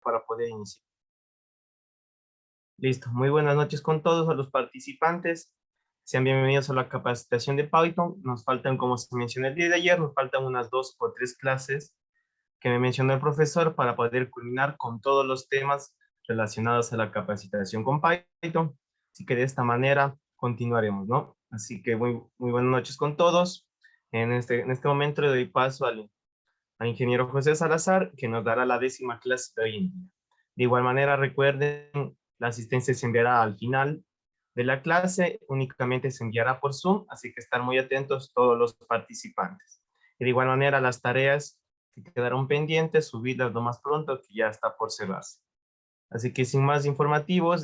para poder iniciar. Listo, muy buenas noches con todos a los participantes. Sean bienvenidos a la capacitación de Python. Nos faltan, como se mencionó el día de ayer, nos faltan unas 2 o 3 clases que me mencionó el profesor para poder culminar con todos los temas relacionados a la capacitación con Python. Así que de esta manera continuaremos, ¿no? Así que muy buenas noches con todos. En este momento le doy paso al ingeniero José Salazar, que nos dará la 10ª clase de hoy en día. De igual manera, recuerden, la asistencia se enviará al final de la clase, únicamente se enviará por Zoom, así que estar muy atentos todos los participantes. Y de igual manera, las tareas que quedaron pendientes, subirlas lo más pronto, que ya está por cerrarse. Así que sin más informativos,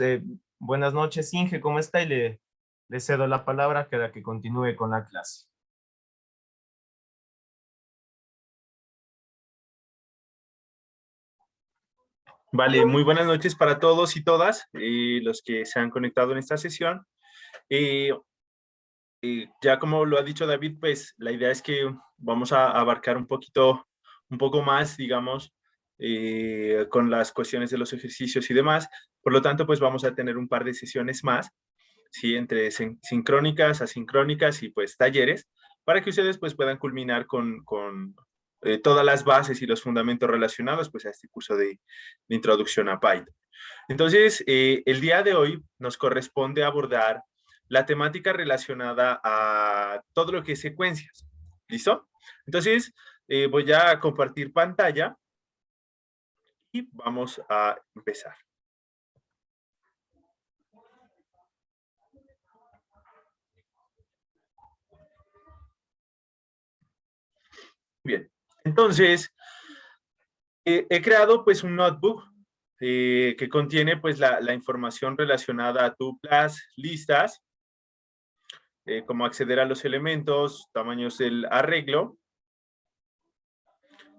buenas noches, Inge, ¿cómo está? Y le cedo la palabra para que continúe con la clase. Vale, muy buenas noches para todos y todas los que se han conectado en esta sesión. Ya como lo ha dicho David, pues la idea es que vamos a abarcar un poco más, digamos, con las cuestiones de los ejercicios y demás. Por lo tanto, pues vamos a tener un par de sesiones más, ¿sí? Entre sincrónicas, asincrónicas y pues talleres, para que ustedes pues puedan culminar con todas las bases y los fundamentos relacionados pues a este curso de introducción a Python. Entonces, el día de hoy nos corresponde abordar la temática relacionada a todo lo que es secuencias. ¿Listo? Entonces, voy a compartir pantalla y vamos a empezar. Bien, entonces, he creado pues un notebook que contiene pues la información relacionada a tuplas, listas, cómo acceder a los elementos, tamaños del arreglo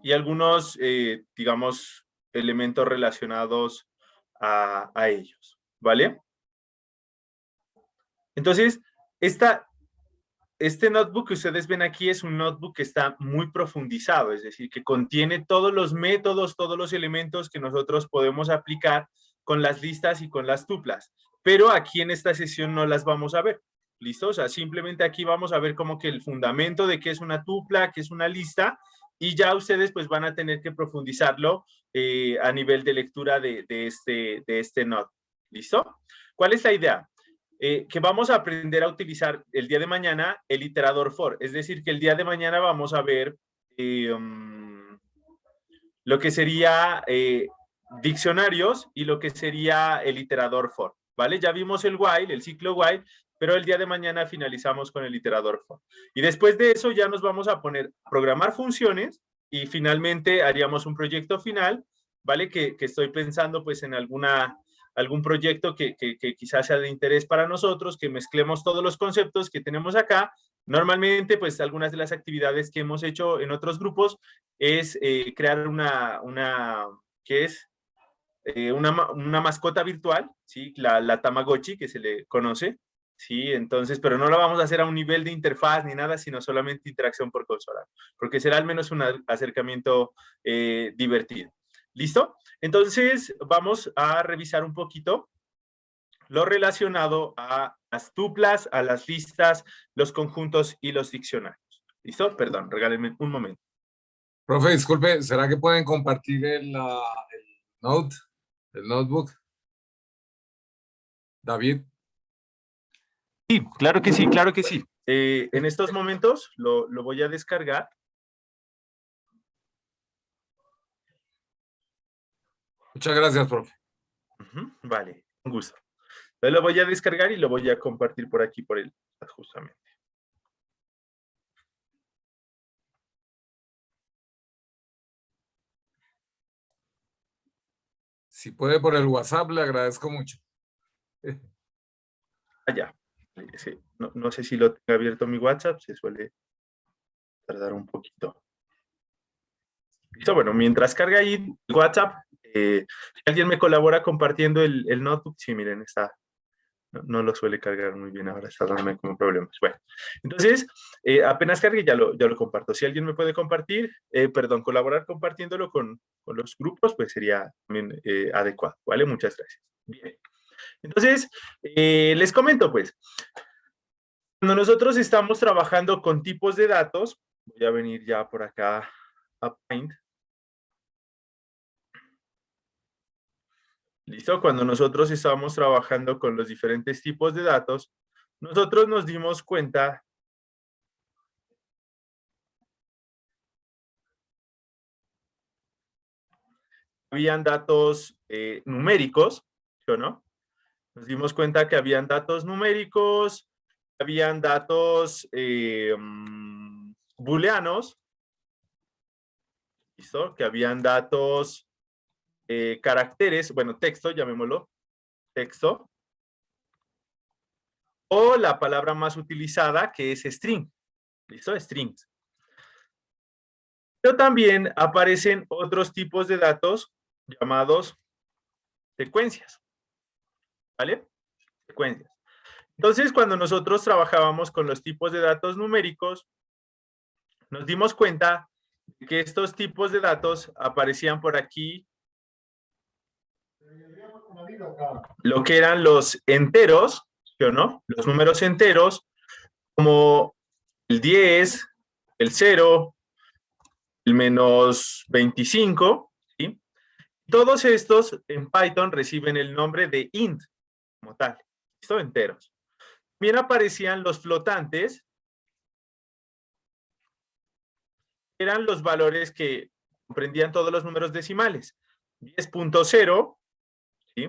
y algunos, digamos, elementos relacionados a ellos, ¿vale? Entonces, este notebook que ustedes ven aquí es un notebook que está muy profundizado, es decir, que contiene todos los métodos, todos los elementos que nosotros podemos aplicar con las listas y con las tuplas. Pero aquí en esta sesión no las vamos a ver, ¿listo? O sea, simplemente aquí vamos a ver como que el fundamento de qué es una tupla, qué es una lista, y ya ustedes pues van a tener que profundizarlo a nivel de lectura de este notebook, ¿listo? ¿Cuál es la idea? Que vamos a aprender a utilizar el día de mañana el iterador for, es decir, que el día de mañana vamos a ver lo que sería diccionarios y lo que sería el iterador for, ¿vale? Ya vimos el while, el ciclo while, pero el día de mañana finalizamos con el iterador for. Y después de eso ya nos vamos a poner a programar funciones y finalmente haríamos un proyecto final, ¿vale? Que estoy pensando pues en algún proyecto que quizás sea de interés para nosotros, que mezclemos todos los conceptos que tenemos acá. Normalmente, pues algunas de las actividades que hemos hecho en otros grupos es crear ¿qué es? Una mascota virtual, ¿sí? La Tamagotchi, que se le conoce, ¿sí? Entonces, pero no lo vamos a hacer a un nivel de interfaz ni nada, sino solamente interacción por consola, porque será al menos un acercamiento divertido. ¿Listo? Entonces, vamos a revisar un poquito lo relacionado a las tuplas, a las listas, los conjuntos y los diccionarios. ¿Listo? Perdón, regálenme un momento. Profe, disculpe, ¿será que pueden compartir el notebook? David. Sí, claro que sí, claro que sí. En estos momentos lo voy a descargar. Muchas gracias, profe. Vale, un gusto. Entonces lo voy a descargar y lo voy a compartir por aquí, por el chat, justamente. Si puede por el WhatsApp, le agradezco mucho. Allá. Sí, no sé si lo tengo abierto mi WhatsApp, se suele tardar un poquito. Listo, bueno, mientras carga ahí el WhatsApp, si alguien me colabora compartiendo el notebook, sí, miren, está No lo suele cargar muy bien, ahora está dándome como problemas. Bueno, entonces, apenas cargue ya lo comparto. Si alguien me puede compartir, perdón, colaborar compartiéndolo con los grupos, pues sería también adecuado, ¿vale? Muchas gracias. Bien. Entonces, les comento, pues, cuando nosotros estamos trabajando con tipos de datos, voy a venir ya por acá a Paint. ¿Listo? Cuando nosotros estábamos trabajando con los diferentes tipos de datos, nosotros nos dimos cuenta que habían datos numéricos, ¿sí o no? Nos dimos cuenta que habían datos numéricos, habían datos booleanos, ¿listo? Que habían datos caracteres, bueno, texto, llamémoslo, texto, o la palabra más utilizada que es string, ¿listo? Strings. Pero también aparecen otros tipos de datos llamados secuencias, ¿vale? Secuencias. Entonces, cuando nosotros trabajábamos con los tipos de datos numéricos, nos dimos cuenta que estos tipos de datos aparecían por aquí, lo que eran los enteros, ¿sí o no? Los números enteros, como el 10, el 0, el menos 25, ¿sí? Todos estos en Python reciben el nombre de int, como tal, ¿listo? Enteros. También aparecían los flotantes, eran los valores que comprendían todos los números decimales. 10.0, ¿sí?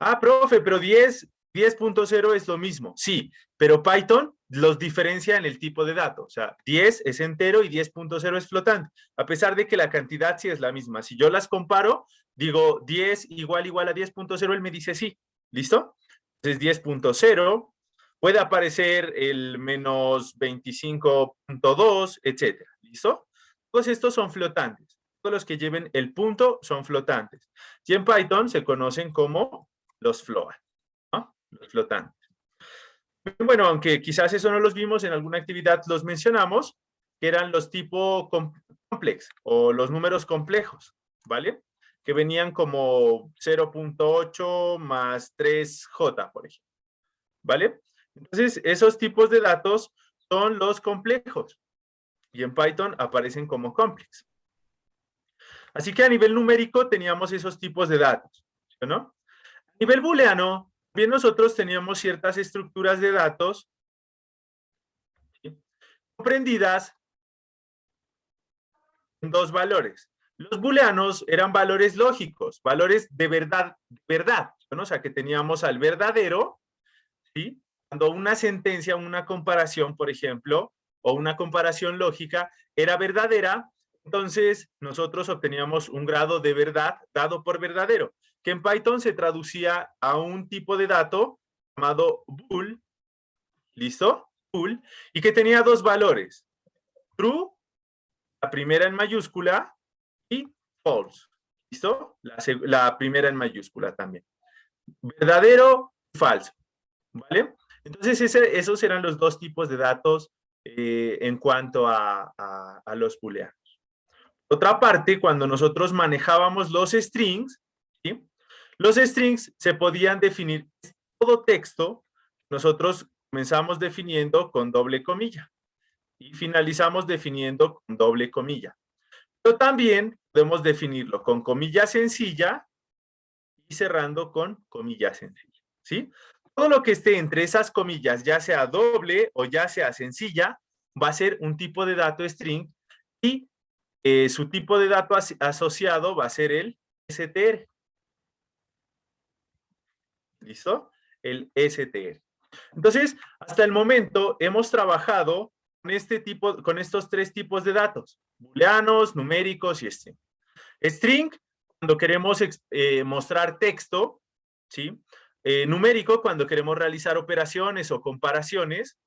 Ah, profe, pero 10.0 es lo mismo. Sí, pero Python los diferencia en el tipo de dato. O sea, 10 es entero y 10.0 es flotante. A pesar de que la cantidad sí es la misma. Si yo las comparo, digo 10 igual a 10.0, él me dice sí. ¿Listo? Entonces 10.0, puede aparecer el menos 25.2, etcétera. ¿Listo? Todos estos son flotantes. Todos los que lleven el punto son flotantes. Y en Python se conocen como los float, ¿no? Los flotantes. Bueno, aunque quizás eso no los vimos en alguna actividad, los mencionamos, que eran los tipo complex o los números complejos, ¿vale? Que venían como 0.8 más 3J, por ejemplo, ¿vale? Entonces, esos tipos de datos son los complejos y en Python aparecen como complex. Así que a nivel numérico teníamos esos tipos de datos, ¿no? A nivel booleano, bien nosotros teníamos ciertas estructuras de datos, ¿sí?, comprendidas en dos valores. Los booleanos eran valores lógicos, valores de verdad, ¿no? O sea, que teníamos al verdadero, ¿sí? Cuando una sentencia, una comparación, por ejemplo, o una comparación lógica era verdadera, entonces nosotros obteníamos un grado de verdad dado por verdadero, que en Python se traducía a un tipo de dato llamado bool, ¿listo? Bool, y que tenía dos valores, true, la primera en mayúscula, y false, ¿listo? La primera en mayúscula también. Verdadero y falso, ¿vale? Entonces esos eran los dos tipos de datos en cuanto a los booleanos. Otra parte, cuando nosotros manejábamos los strings, ¿sí?, los strings se podían definir todo texto. Nosotros comenzamos definiendo con doble comilla y finalizamos definiendo con doble comilla. Pero también podemos definirlo con comilla sencilla y cerrando con comilla sencilla, ¿sí? Todo lo que esté entre esas comillas, ya sea doble o ya sea sencilla, va a ser un tipo de dato string y su tipo de dato asociado va a ser el str. ¿Listo? El str. Entonces, hasta el momento hemos trabajado con estos tres tipos de datos: booleanos, numéricos y string. String, cuando queremos mostrar texto, ¿sí? Numérico, cuando queremos realizar operaciones o comparaciones,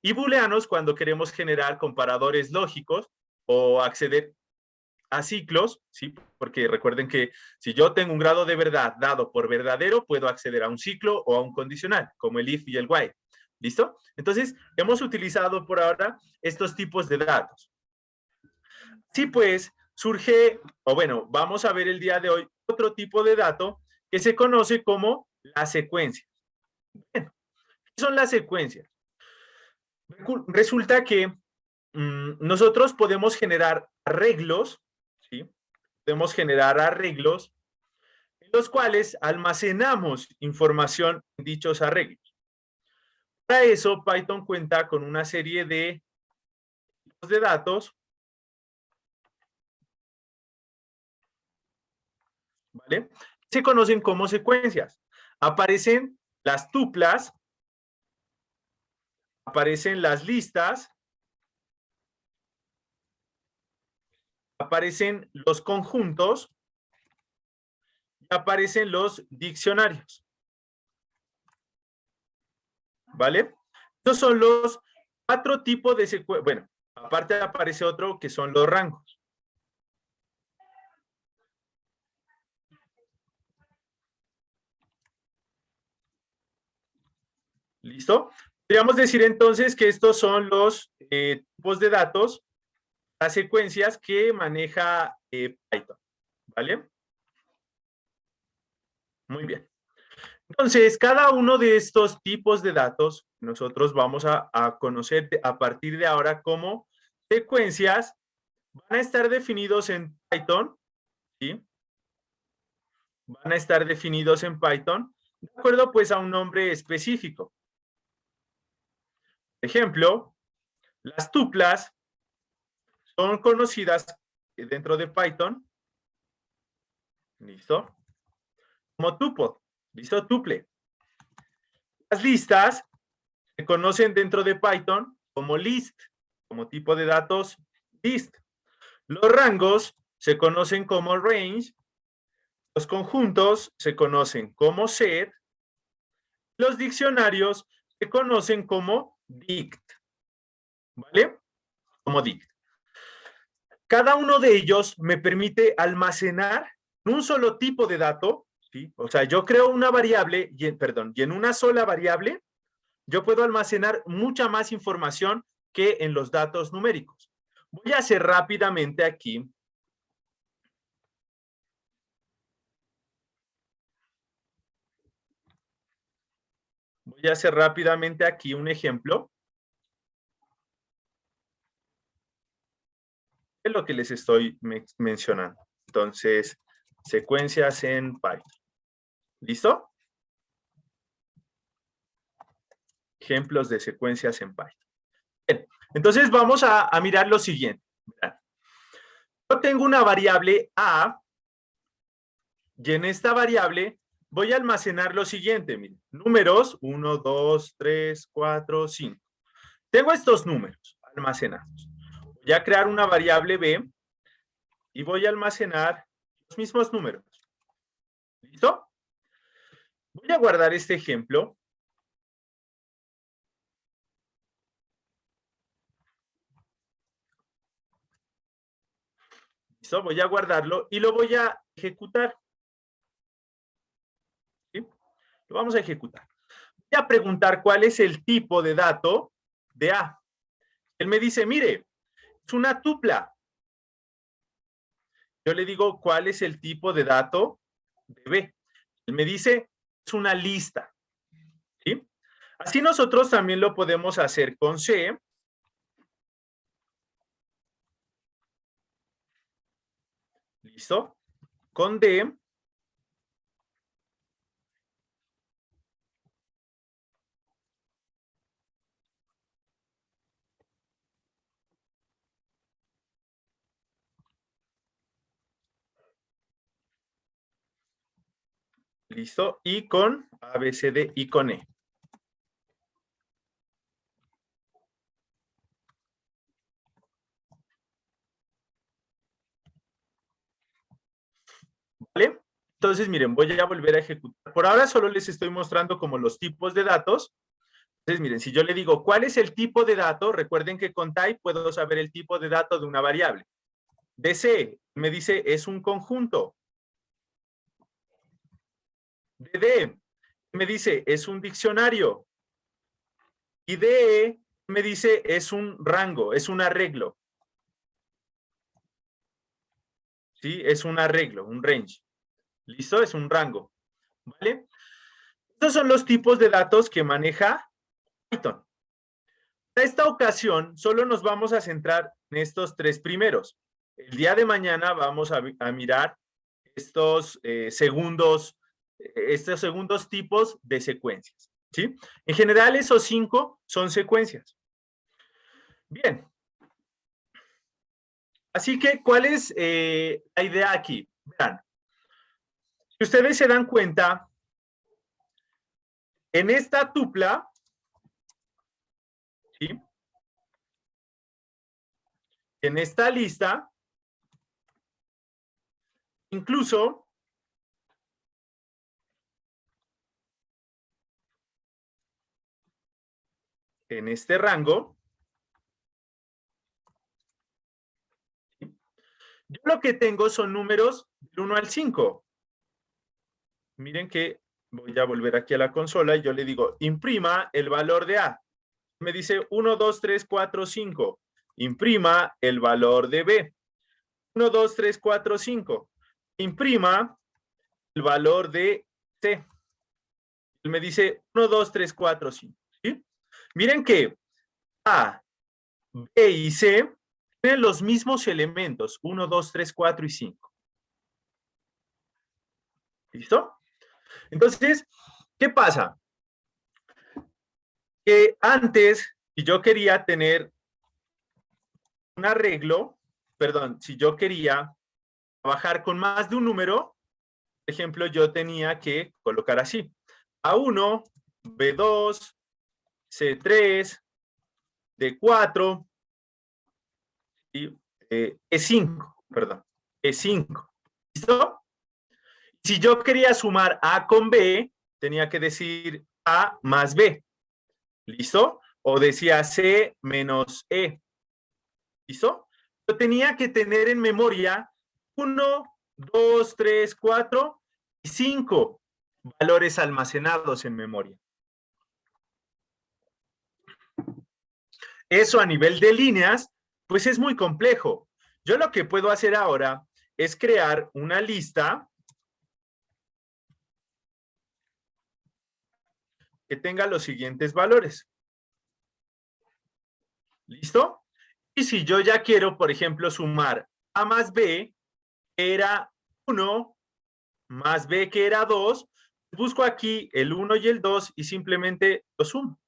y booleanos, cuando queremos generar comparadores lógicos o acceder a ciclos, ¿sí? Porque recuerden que si yo tengo un grado de verdad dado por verdadero, puedo acceder a un ciclo o a un condicional, como el if y el while. ¿Listo? Entonces, hemos utilizado por ahora estos tipos de datos. Sí, pues, surge, o bueno, vamos a ver el día de hoy otro tipo de dato que se conoce como la secuencia. Bueno, ¿qué son las secuencias? Resulta que nosotros podemos generar arreglos, ¿sí? Podemos generar arreglos en los cuales almacenamos información en dichos arreglos. Para eso, Python cuenta con una serie de tipos de datos, ¿vale? Se conocen como secuencias. Aparecen las tuplas, aparecen las listas, aparecen los conjuntos y aparecen los diccionarios. ¿Vale? Estos son los 4 tipos de secuencias. Bueno, aparte aparece otro que son los rangos. ¿Listo? Podríamos decir entonces que estos son los tipos de datos, las secuencias que maneja Python. ¿Vale? Muy bien. Entonces, cada uno de estos tipos de datos nosotros vamos a conocer a partir de ahora como secuencias. Van a estar definidos en Python, ¿sí? Van a estar definidos en Python de acuerdo pues a un nombre específico. Por ejemplo, las tuplas son conocidas dentro de Python, ¿listo? Como tuple, ¿listo? Tuple. Las listas se conocen dentro de Python como list, como tipo de datos list. Los rangos se conocen como range, los conjuntos se conocen como set, los diccionarios se conocen como dict, ¿vale? Como dict. Cada uno de ellos me permite almacenar un solo tipo de dato, ¿sí? O sea, yo creo una variable, y en una sola variable, yo puedo almacenar mucha más información que en los datos numéricos. Voy a hacer rápidamente aquí. Voy a hacer rápidamente aquí un ejemplo de lo que les estoy mencionando. Entonces, secuencias en Python. ¿Listo? Ejemplos de secuencias en Python. Bien, entonces vamos a mirar lo siguiente. Yo tengo una variable A y en esta variable voy a almacenar lo siguiente. Miren, números 1, 2, 3, 4, 5. Tengo estos números almacenados. Voy a crear una variable B y voy a almacenar los mismos números. ¿Listo? Voy a guardar este ejemplo. ¿Listo? Voy a guardarlo y lo voy a ejecutar. ¿Sí? Lo vamos a ejecutar. Voy a preguntar cuál es el tipo de dato de A. Él me dice, mire, es una tupla. Yo le digo, ¿cuál es el tipo de dato de B? Él me dice, es una lista. ¿Sí? Así nosotros también lo podemos hacer con C. ¿Listo? Con D. ¿Listo? Y con A, B, C, D y con E. ¿Vale? Entonces, miren, voy a volver a ejecutar. Por ahora solo les estoy mostrando como los tipos de datos. Entonces, miren, si yo le digo, ¿cuál es el tipo de dato? Recuerden que con type puedo saber el tipo de dato de una variable. DC me dice es un conjunto. DD me dice es un diccionario. Y DE me dice es un rango, es un arreglo. ¿Sí? Es un arreglo, un range. ¿Listo? Es un rango. ¿Vale? Estos son los tipos de datos que maneja Python. En esta ocasión, solo nos vamos a centrar en estos tres primeros. El día de mañana vamos a mirar estos segundos tipos de secuencias. ¿Sí? En general, esos 5 son secuencias. Bien. Así que, ¿cuál es la idea aquí? Vean. Si ustedes se dan cuenta, en esta tupla, ¿sí? En esta lista, incluso en este rango, yo lo que tengo son números del 1 al 5. Miren que voy a volver aquí a la consola y yo le digo, imprima el valor de A. Me dice 1, 2, 3, 4, 5. Imprima el valor de B. 1, 2, 3, 4, 5. Imprima el valor de C. Él me dice 1, 2, 3, 4, 5. ¿Sí? Miren que A, B y C tienen los mismos elementos. 1, 2, 3, 4 y 5. ¿Listo? Entonces, ¿qué pasa? Que antes, si yo quería tener un arreglo, perdón, si yo quería trabajar con más de un número, por ejemplo, yo tenía que colocar así. A1, B2, C3, D4 y E5, perdón, E5. ¿Listo? Si yo quería sumar A con B, tenía que decir A más B. ¿Listo? O decía C menos E. ¿Listo? Yo tenía que tener en memoria 1, 2, 3, 4 y 5 valores almacenados en memoria. Eso a nivel de líneas, pues es muy complejo. Yo lo que puedo hacer ahora es crear una lista que tenga los siguientes valores. ¿Listo? Y si yo ya quiero, por ejemplo, sumar A más B, que era 1, más B, que era 2, busco aquí el 1 y el 2 y simplemente lo sumo.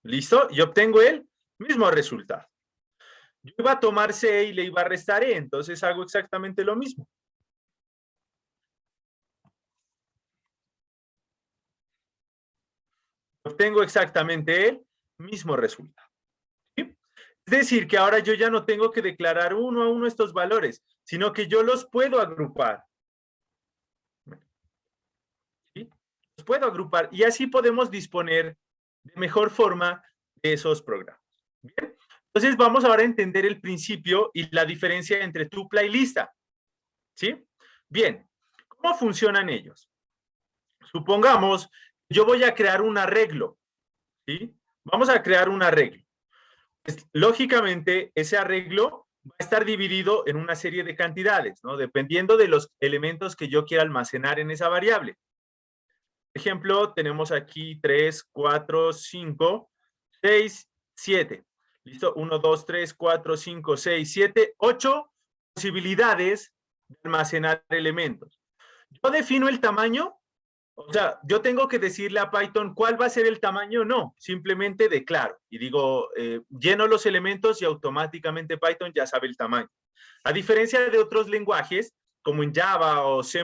¿Listo? Y obtengo el mismo resultado. Yo iba a tomar C y le iba a restar E, entonces hago exactamente lo mismo. Obtengo exactamente el mismo resultado. ¿Sí? Es decir, que ahora yo ya no tengo que declarar uno a uno estos valores, sino que yo los puedo agrupar. ¿Sí? Los puedo agrupar y así podemos disponer de mejor forma de esos programas. ¿Bien? Entonces vamos ahora a entender el principio y la diferencia entre tupla y lista. ¿Sí? Bien, ¿cómo funcionan ellos? Supongamos, yo voy a crear un arreglo. ¿Sí? Vamos a crear un arreglo. Pues, lógicamente, ese arreglo va a estar dividido en una serie de cantidades, ¿no? Dependiendo de los elementos que yo quiera almacenar en esa variable. Por ejemplo, tenemos aquí 3, 4, 5, 6, 7. ¿Listo? 1, 2, 3, 4, 5, 6, 7, 8 posibilidades de almacenar elementos. Yo defino el tamaño, o sea, yo tengo que decirle a Python cuál va a ser el tamaño, no, simplemente declaro y digo, lleno los elementos y automáticamente Python ya sabe el tamaño. A diferencia de otros lenguajes, como en Java o C++,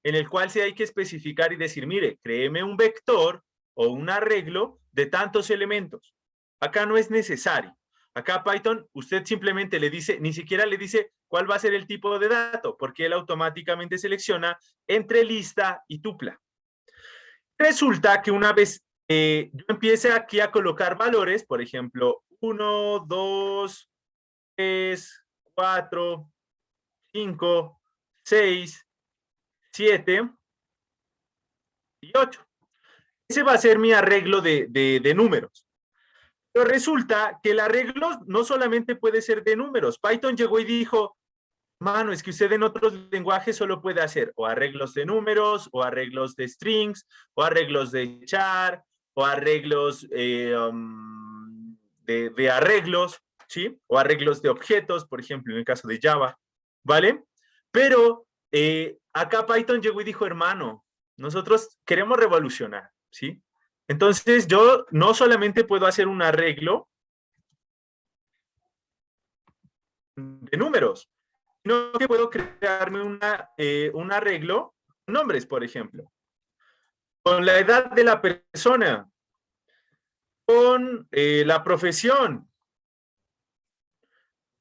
en el cual sí hay que especificar y decir, mire, créeme un vector o un arreglo de tantos elementos. Acá no es necesario. Acá Python, usted simplemente le dice, ni siquiera le dice cuál va a ser el tipo de dato, porque él automáticamente selecciona entre lista y tupla. Resulta que una vez yo empiece aquí a colocar valores, por ejemplo, 1, 2, 3, 4, 5, 6, 7 y 8. Ese va a ser mi arreglo de números. Pero resulta que el arreglo no solamente puede ser de números. Python llegó y dijo, mano, es que usted en otros lenguajes solo puede hacer o arreglos de números, o arreglos de strings, o arreglos de char, o arreglos de arreglos, ¿sí? O arreglos de objetos, por ejemplo, en el caso de Java, ¿vale? Pero acá Python llegó y dijo, hermano, nosotros queremos revolucionar, ¿sí? Entonces yo no solamente puedo hacer un arreglo de números, sino que puedo crearme un arreglo con nombres, por ejemplo, con la edad de la persona, con la profesión,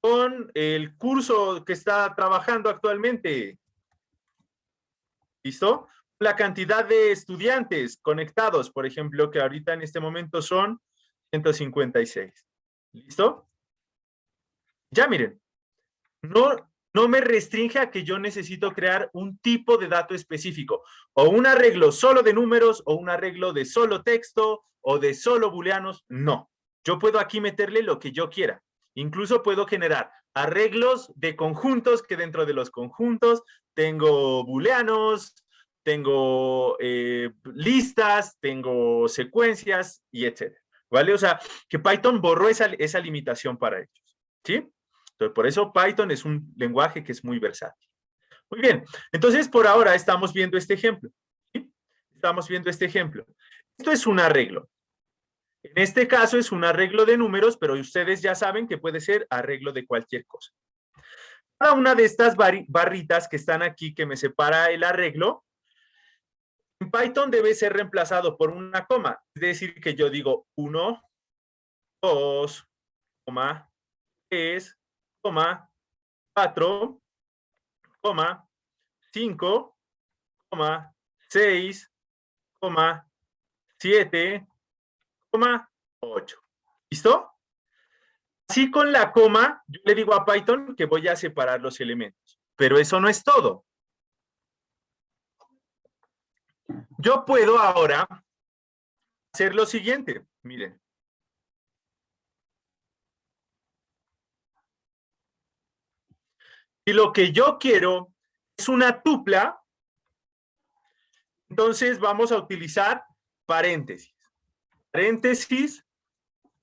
con el curso que está trabajando actualmente. ¿Listo? La cantidad de estudiantes conectados, por ejemplo, que ahorita en este momento son 156. ¿Listo? Ya miren, no me restringe a que yo necesito crear un tipo de dato específico, o un arreglo solo de números, o un arreglo de solo texto, o de solo booleanos. No, yo puedo aquí meterle lo que yo quiera. Incluso puedo generar arreglos de conjuntos, que dentro de los conjuntos tengo booleanos, tengo listas, tengo secuencias, y etcétera. ¿Vale? O sea, que Python borró esa limitación para ellos. ¿Sí? Entonces, por eso Python es un lenguaje que es muy versátil. Muy bien, entonces por ahora estamos viendo este ejemplo. ¿Sí? Estamos viendo este ejemplo. Esto es un arreglo. En este caso es un arreglo de números, pero ustedes ya saben que puede ser arreglo de cualquier cosa. Cada una de estas barritas que están aquí, que me separa el arreglo, en Python debe ser reemplazado por una coma. Es decir, que yo digo 1, 2, 3, 4, 5, 6, 7, 8. ¿Listo? Así con la coma, yo le digo a Python que voy a separar los elementos. Pero eso no es todo. Yo puedo ahora hacer lo siguiente. Miren. Si lo que yo quiero es una tupla, entonces vamos a utilizar paréntesis. Paréntesis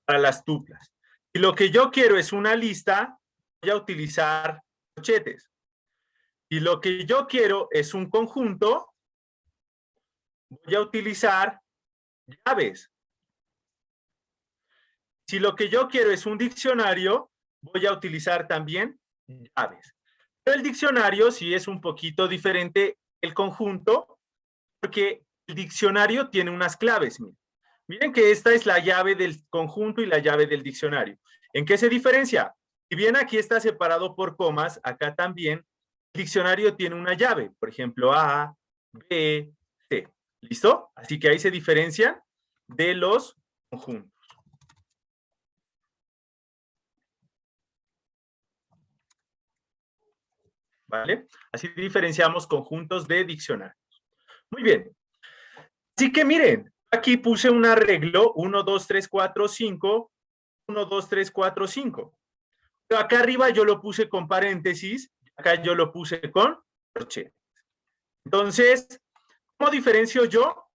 para las tuplas. Si lo que yo quiero es una lista, voy a utilizar corchetes. Si lo que yo quiero es un conjunto, voy a utilizar llaves. Si lo que yo quiero es un diccionario, voy a utilizar también llaves. Pero el diccionario sí es un poquito diferente el conjunto, porque el diccionario tiene unas claves. Miren que esta es la llave del conjunto y la llave del diccionario. ¿En qué se diferencia? Si bien aquí está separado por comas, acá también el diccionario tiene una llave. Por ejemplo, A, B, C. ¿Listo? Así que ahí se diferencian de los conjuntos. ¿Vale? Así diferenciamos conjuntos de diccionarios. Muy bien. Así que miren, aquí puse un arreglo 1, 2, 3, 4, 5, 1, 2, 3, 4, 5. Pero acá arriba yo lo puse con paréntesis, acá yo lo puse con corchetes. Entonces, ¿cómo diferencio yo?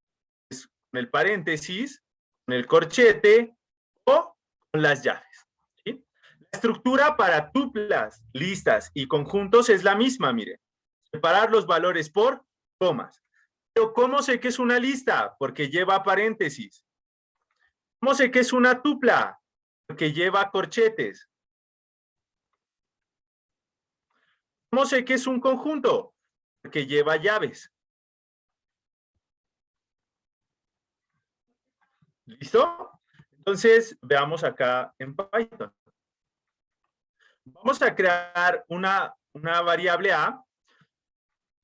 Pues con el paréntesis, con el corchete o con las llaves. ¿Sí? La estructura para tuplas, listas y conjuntos es la misma, miren. Separar los valores por comas. Pero ¿cómo sé que es una lista? Porque lleva paréntesis. ¿Cómo sé que es una tupla? Porque lleva corchetes. ¿Cómo sé que es un conjunto? Porque lleva llaves. ¿Listo? Entonces, veamos acá en Python. Vamos a crear una variable A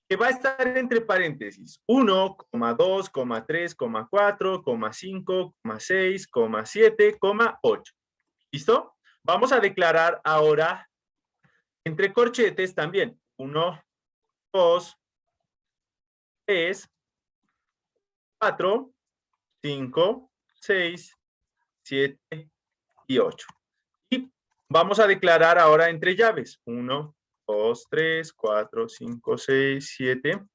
que va a estar entre paréntesis 1, 2, 3, 4, 5, 6, 7, 8. ¿Listo? Vamos a declarar ahora entre corchetes también 1, 2, 3, 4, 5, 6, 7 y 8. Y vamos a declarar ahora entre llaves 1, 2, 3, 4, 5, 6, 7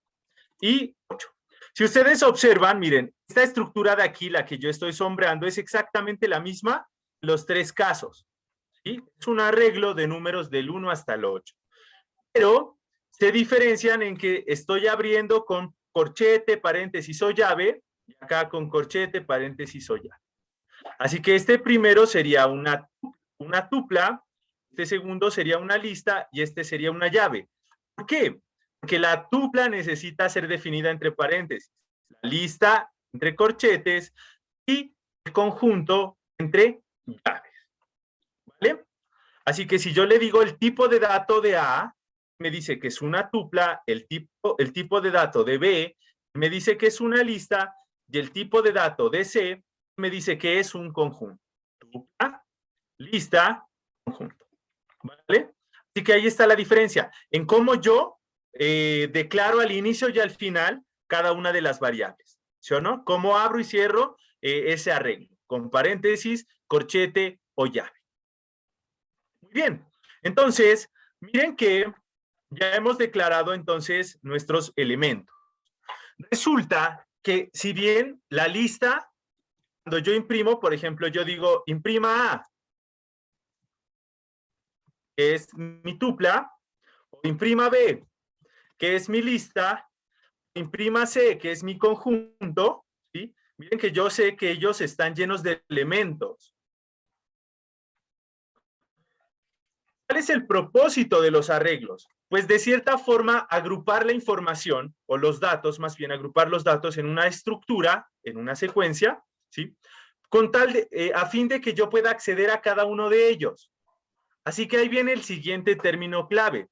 y 8. Si ustedes observan, miren, esta estructura de aquí, la que yo estoy sombreando, es exactamente la misma en los tres casos. ¿Sí? Es un arreglo de números del 1 hasta el 8. Pero se diferencian en que estoy abriendo con corchete, paréntesis o llave, y acá con corchete, paréntesis o llave. Así que este primero sería una tupla, este segundo sería una lista y este sería una llave. ¿Por qué? Porque la tupla necesita ser definida entre paréntesis, la lista entre corchetes y el conjunto entre llaves. ¿Vale? Así que si yo le digo el tipo de dato de A, me dice que es una tupla, el tipo de dato de B me dice que es una lista y el tipo de dato de C me dice que es un conjunto. Tupla, lista, conjunto. ¿Vale? Así que ahí está la diferencia en cómo yo declaro al inicio y al final cada una de las variables. ¿Sí o no? Cómo abro y cierro ese arreglo, con paréntesis, corchete o llave. Muy bien. Entonces, miren que ya hemos declarado entonces nuestros elementos. Resulta que si bien la lista, cuando yo imprimo, por ejemplo, yo digo imprima A, que es mi tupla, o imprima B, que es mi lista, imprima C, que es mi conjunto, ¿sí? Miren que yo sé que ellos están llenos de elementos. ¿Cuál es el propósito de los arreglos? Pues de cierta forma agrupar la información, o los datos, más bien agrupar los datos en una estructura, en una secuencia, ¿sí? Con tal de, a fin de que yo pueda acceder a cada uno de ellos. Así que ahí viene el siguiente término clave.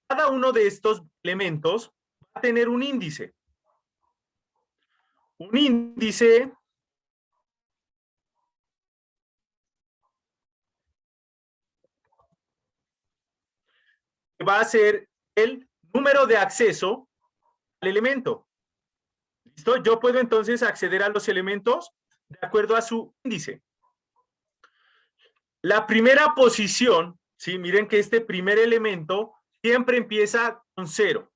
Cada uno de estos elementos va a tener un índice. Un índice va a ser el número de acceso al elemento. ¿Listo? Yo puedo entonces acceder a los elementos de acuerdo a su índice. La primera posición, ¿sí? Miren que este primer elemento siempre empieza con 0.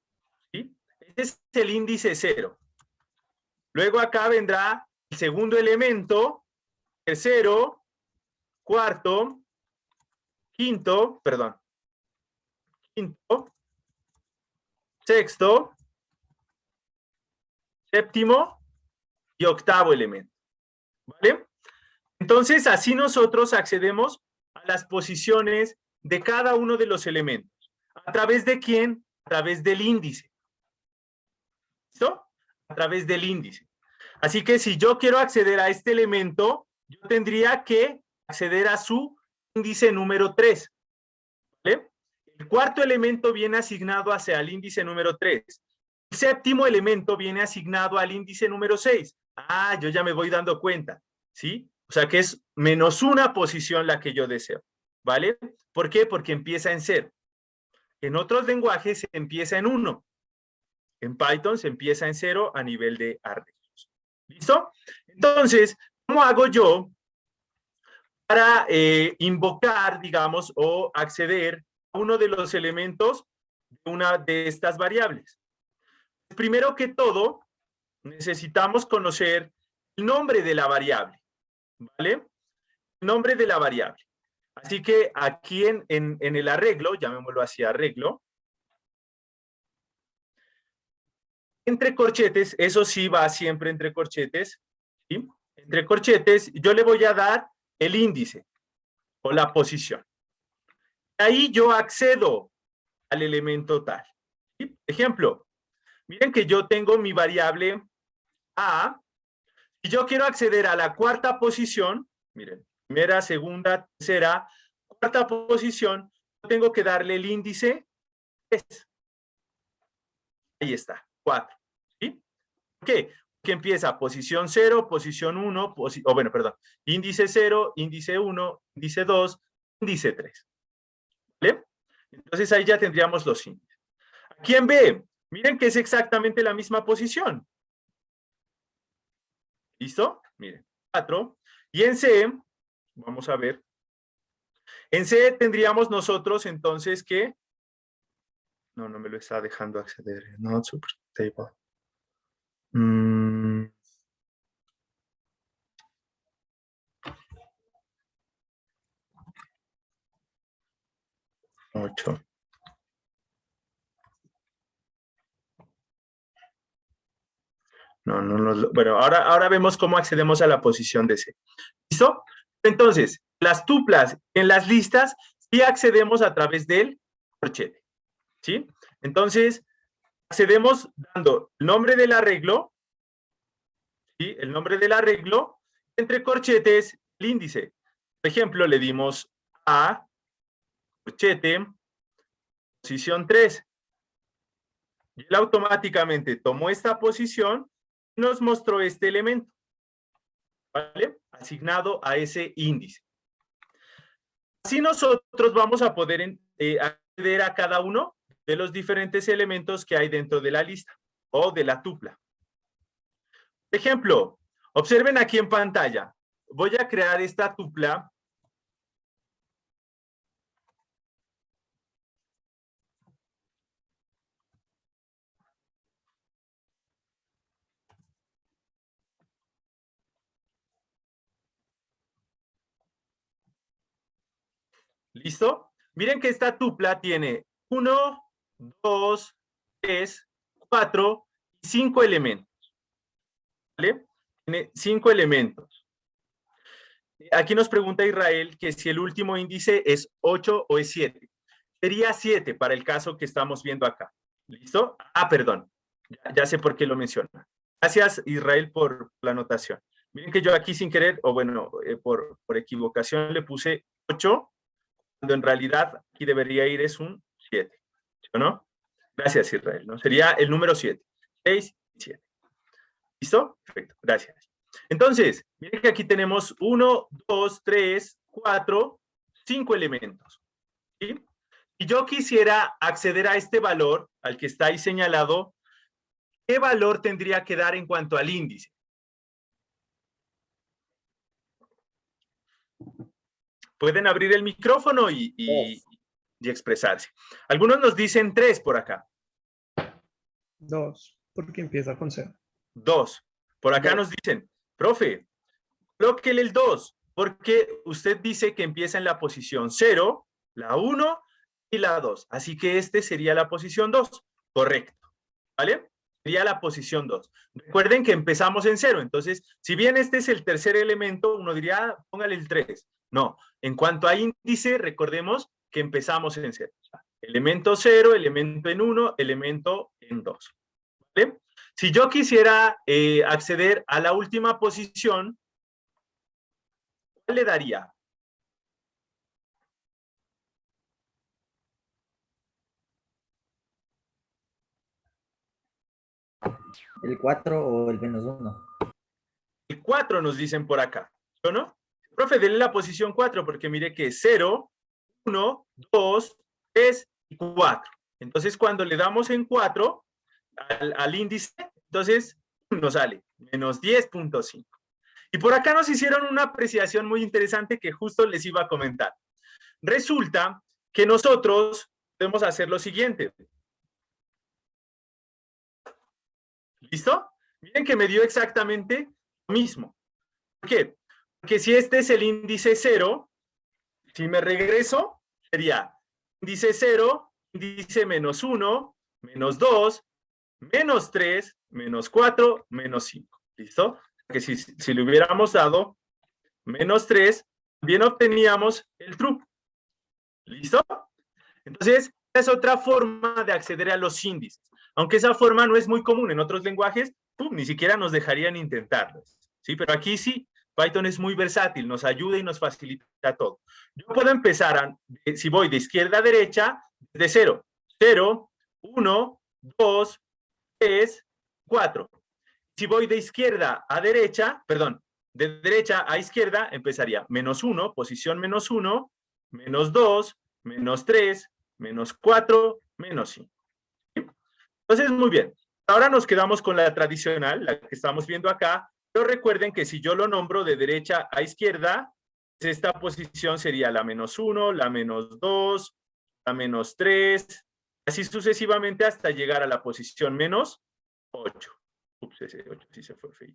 ¿Sí? Este es el índice 0. Luego acá vendrá el segundo elemento, tercero, cuarto, quinto, sexto, séptimo y octavo elemento. ¿Vale? Entonces, así nosotros accedemos a las posiciones de cada uno de los elementos. ¿A través de quién? A través del índice. ¿Listo? A través del índice. Así que si yo quiero acceder a este elemento, yo tendría que acceder a su índice número 3. ¿Vale? El cuarto elemento viene asignado hacia el índice número 3. El séptimo elemento viene asignado al índice número 6. Ah, yo ya me voy dando cuenta, ¿sí? O sea que es menos una posición la que yo deseo, ¿vale? ¿Por qué? Porque empieza en 0. En otros lenguajes se empieza en 1. En Python se empieza en 0 a nivel de arreglos. ¿Listo? Entonces, ¿cómo hago yo para invocar, digamos, o acceder a uno de los elementos de una de estas variables? Primero que todo, necesitamos conocer el nombre de la variable, ¿vale? El nombre de la variable. Así que aquí en el arreglo, llamémoslo así, arreglo, entre corchetes, eso sí va siempre entre corchetes, ¿sí? Entre corchetes, yo le voy a dar el índice o la posición. Ahí yo accedo al elemento tal. ¿Sí? Ejemplo, miren que yo tengo mi variable A, y yo quiero acceder a la cuarta posición, miren, primera, segunda, tercera, cuarta posición, tengo que darle el índice 3. Ahí está, 4. ¿Sí? ¿Por qué? Que empieza posición 0, posición 1, índice 0, índice 1, índice 2, índice 3. ¿Vale? Entonces ahí ya tendríamos los índices. Aquí en B, miren que es exactamente la misma posición. ¿Listo? Miren, 4. Y en C, vamos a ver. En C tendríamos nosotros entonces que... No me lo está dejando acceder. Not super stable. 8. Bueno, ahora vemos cómo accedemos a la posición de C. ¿Listo? Entonces, las tuplas en las listas sí accedemos a través del corchete. ¿Sí? Entonces, accedemos dando el nombre del arreglo, ¿sí? El nombre del arreglo, entre corchetes, el índice. Por ejemplo, le dimos a corchete, posición 3. Y él automáticamente tomó esta posición y nos mostró este elemento, ¿vale? Asignado a ese índice. Así nosotros vamos a poder acceder a cada uno de los diferentes elementos que hay dentro de la lista o de la tupla. Por ejemplo, observen aquí en pantalla. Voy a crear esta tupla. ¿Listo? Miren que esta tupla tiene 1, 2, 3, 4 y 5 elementos. ¿Vale? Tiene 5 elementos. Aquí nos pregunta Israel que si el último índice es 8 o es 7. Sería 7 para el caso que estamos viendo acá. ¿Listo? Perdón. Ya sé por qué lo menciona. Gracias, Israel, por la anotación. Miren que yo aquí sin querer, o bueno, por equivocación le puse 8, cuando en realidad aquí debería ir es un 7. ¿O no? Gracias, Israel. ¿No? Sería el número 7. 6 y 7. ¿Listo? Perfecto. Gracias. Entonces, miren que aquí tenemos 1, 2, 3, 4, 5 elementos. ¿Sí? Si yo quisiera acceder a este valor, al que está ahí señalado, ¿qué valor tendría que dar en cuanto al índice? Pueden abrir el micrófono y expresarse. Algunos nos dicen 3 por acá. 2, porque empieza con 0. 2. Por acá 2. nos dicen, profe, colóquele el 2, porque usted dice que empieza en la posición 0, la 1 y la 2. Así que este sería la posición 2. Correcto. ¿Vale? Sería la posición 2. Recuerden que empezamos en 0. Entonces, si bien este es el tercer elemento, uno diría, póngale el 3. No. En cuanto a índice, recordemos que empezamos en 0. Elemento 0, elemento en 1, elemento en 2. ¿Vale? Si yo quisiera acceder a la última posición, ¿cuál le daría? ¿El 4 o el -1? El 4 nos dicen por acá, ¿o no? Profe, denle la posición 4 porque mire que es 0, 1, 2, 3 y 4. Entonces, cuando le damos en 4 al índice, entonces nos sale menos 10.5. Y por acá nos hicieron una apreciación muy interesante que justo les iba a comentar. Resulta que nosotros podemos hacer lo siguiente. ¿Listo? Miren que me dio exactamente lo mismo. ¿Por qué? Porque si este es el índice 0, si me regreso, sería índice 0, índice menos 1, menos 2, menos 3, menos 4, menos 5. ¿Listo? Que si le hubiéramos dado menos 3, también obteníamos el true. ¿Listo? Entonces, es otra forma de acceder a los índices. Aunque esa forma no es muy común en otros lenguajes, ni siquiera nos dejarían intentarlo. ¿Sí? Pero aquí sí, Python es muy versátil, nos ayuda y nos facilita todo. Yo puedo empezar, si voy de izquierda a derecha, de 0. 0, 1, 2, es 4. Si voy de izquierda a derecha, perdón, de derecha a izquierda, empezaría -1, posición -1, -2, -3, -4, -5. Entonces, muy bien. Ahora nos quedamos con la tradicional, la que estamos viendo acá, pero recuerden que si yo lo nombro de derecha a izquierda, esta posición sería la -1, la -2, la -3, así sucesivamente hasta llegar a la posición -8. Ups, ese 8 sí se fue feo.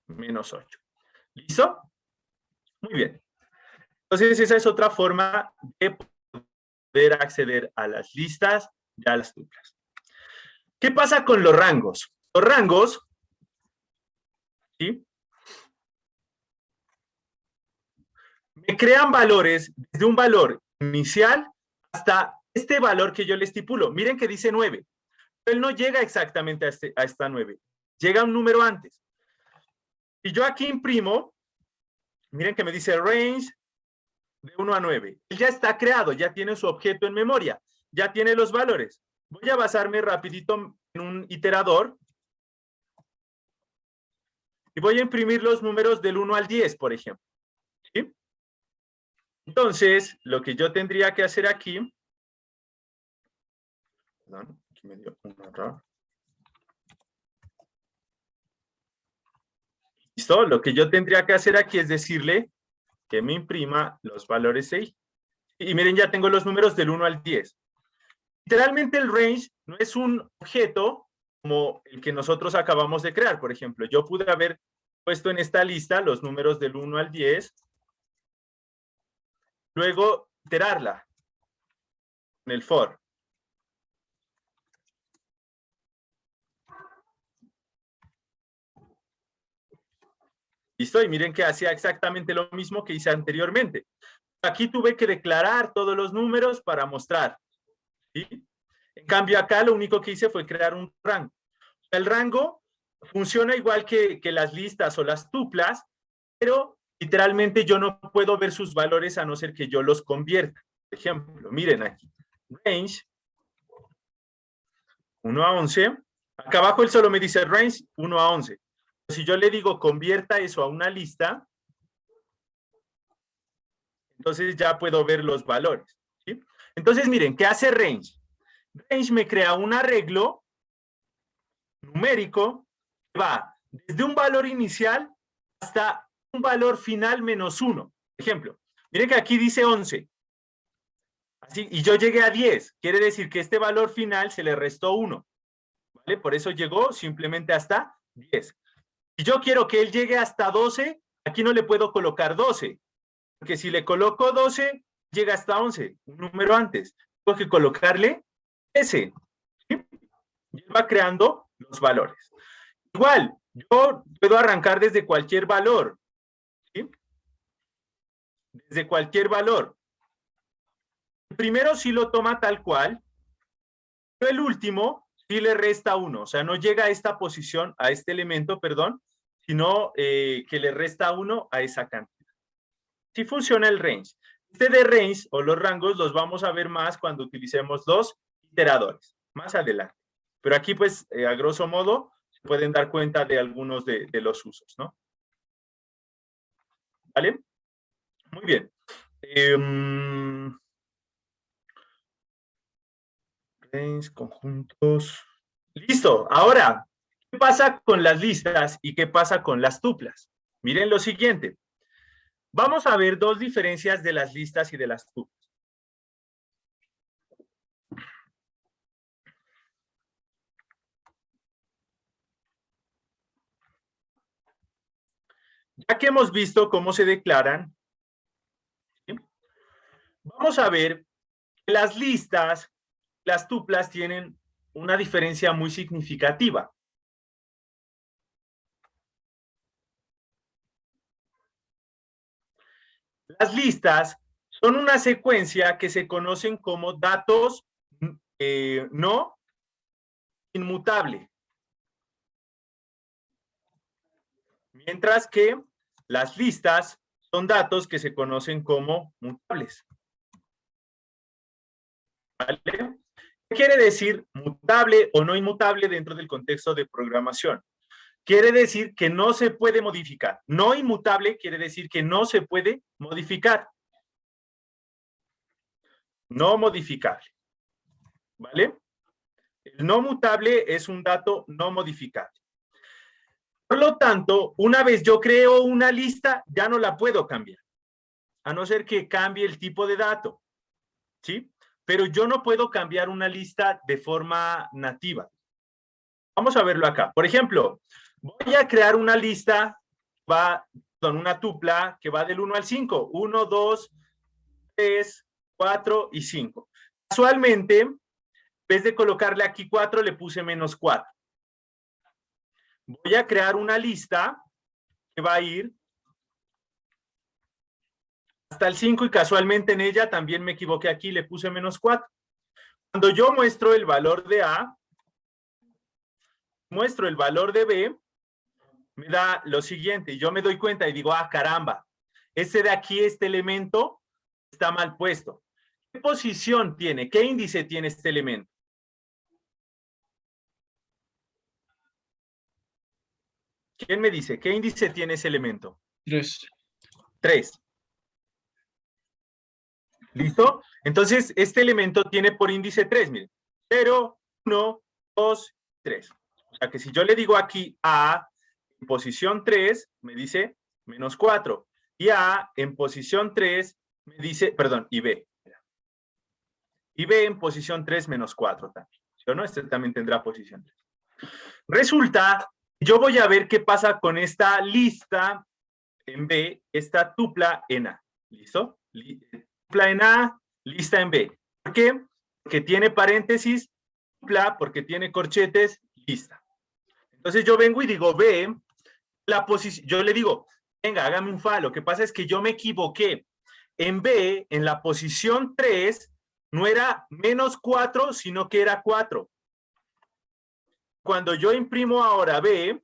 -8. ¿Listo? Muy bien. Entonces, esa es otra forma de poder acceder a las listas y a las tuplas. ¿Qué pasa con los rangos? Los rangos, ¿sí?, me crean valores desde un valor inicial hasta este valor que yo le estipulo. Miren que dice 9. Él no llega exactamente a esta 9. Llega un número antes. Y yo aquí imprimo, miren que me dice range de 1 a 9. Él ya está creado, ya tiene su objeto en memoria, ya tiene los valores. Voy a basarme rapidito en un iterador y voy a imprimir los números del 1 al 10, por ejemplo. ¿Sí? Entonces, lo que yo tendría que hacer aquí, perdón, aquí me dio un error. ¿Listo? Lo que yo tendría que hacer aquí es decirle que me imprima los valores ahí. Y miren, ya tengo los números del 1 al 10. Literalmente el range no es un objeto como el que nosotros acabamos de crear. Por ejemplo, yo pude haber puesto en esta lista los números del 1 al 10, luego iterarla en el for. ¿Listo? Y miren que hacía exactamente lo mismo que hice anteriormente. Aquí tuve que declarar todos los números para mostrar. ¿Sí? En cambio, acá lo único que hice fue crear un rango. El rango funciona igual que las listas o las tuplas, pero literalmente yo no puedo ver sus valores a no ser que yo los convierta. Por ejemplo, miren aquí. Range 1 a 11. Acá abajo él solo me dice range 1 a 11. Si yo le digo convierta eso a una lista, entonces ya puedo ver los valores. ¿Sí? Entonces miren, ¿qué hace range? Range me crea un arreglo numérico que va desde un valor inicial hasta un valor final -1. Por ejemplo, miren que aquí dice 11. Así, y yo llegué a 10. Quiere decir que este valor final se le restó 1. ¿Vale? Por eso llegó simplemente hasta 10. Si yo quiero que él llegue hasta 12, aquí no le puedo colocar 12. Porque si le coloco 12, llega hasta 11, un número antes. Tengo que colocarle ese. ¿Sí? Y él va creando los valores. Igual, yo puedo arrancar desde cualquier valor. ¿Sí? Desde cualquier valor. El primero sí lo toma tal cual, pero el último sí le resta 1. O sea, no llega a esta posición, a este elemento, perdón, sino que le resta 1 a esa cantidad. Sí funciona el range. Este de range o los rangos los vamos a ver más cuando utilicemos los iteradores, más adelante. Pero aquí, pues, a grosso modo, se pueden dar cuenta de algunos de los usos, ¿no? ¿Vale? Muy bien. Range, conjuntos. Listo. Ahora, ¿qué pasa con las listas y qué pasa con las tuplas? Miren lo siguiente. Vamos a ver dos diferencias de las listas y de las tuplas. Ya que hemos visto cómo se declaran, ¿sí?, vamos a ver que las listas, las tuplas tienen una diferencia muy significativa. Las listas son una secuencia que se conocen como datos no inmutable. Mientras que las listas son datos que se conocen como mutables. ¿Vale? ¿Qué quiere decir mutable o no inmutable dentro del contexto de programación? Quiere decir que no se puede modificar. No inmutable quiere decir que no se puede modificar. No modificable. ¿Vale? El no mutable es un dato no modificable. Por lo tanto, una vez yo creo una lista, ya no la puedo cambiar, a no ser que cambie el tipo de dato, ¿sí? Pero yo no puedo cambiar una lista de forma nativa. Vamos a verlo acá. Por ejemplo, voy a crear una lista, con una tupla que va del 1 al 5. 1, 2, 3, 4 y 5. Casualmente, en vez de colocarle aquí 4, le puse menos 4. Voy a crear una lista que va a ir hasta el 5 y casualmente en ella también me equivoqué aquí, le puse menos 4. Cuando yo muestro el valor de A, muestro el valor de B, me da lo siguiente, y yo me doy cuenta y digo, ah, caramba, ese de aquí, este elemento, está mal puesto. ¿Qué posición tiene? ¿Qué índice tiene este elemento? ¿Quién me dice? ¿Qué índice tiene ese elemento? 3. 3. ¿Listo? Entonces, este elemento tiene por índice 3, miren. 0, 1, 2, 3. O sea que si yo le digo aquí A en posición 3, me dice menos 4. Y A en posición 3 me dice, perdón, y B. Y B en posición 3 menos 4 también. ¿Sí o no? Este también tendrá posición 3. Resulta, yo voy a ver qué pasa con esta lista en B, esta tupla en A. ¿Listo? Tupla en A, lista en B. ¿Por qué? Porque tiene paréntesis, tupla, porque tiene corchetes, lista. Entonces yo vengo y digo, B, la posición, yo le digo, venga, hágame un fa. Lo que pasa es que yo me equivoqué. En B, en la posición 3, no era menos 4, sino que era 4. Cuando yo imprimo ahora B,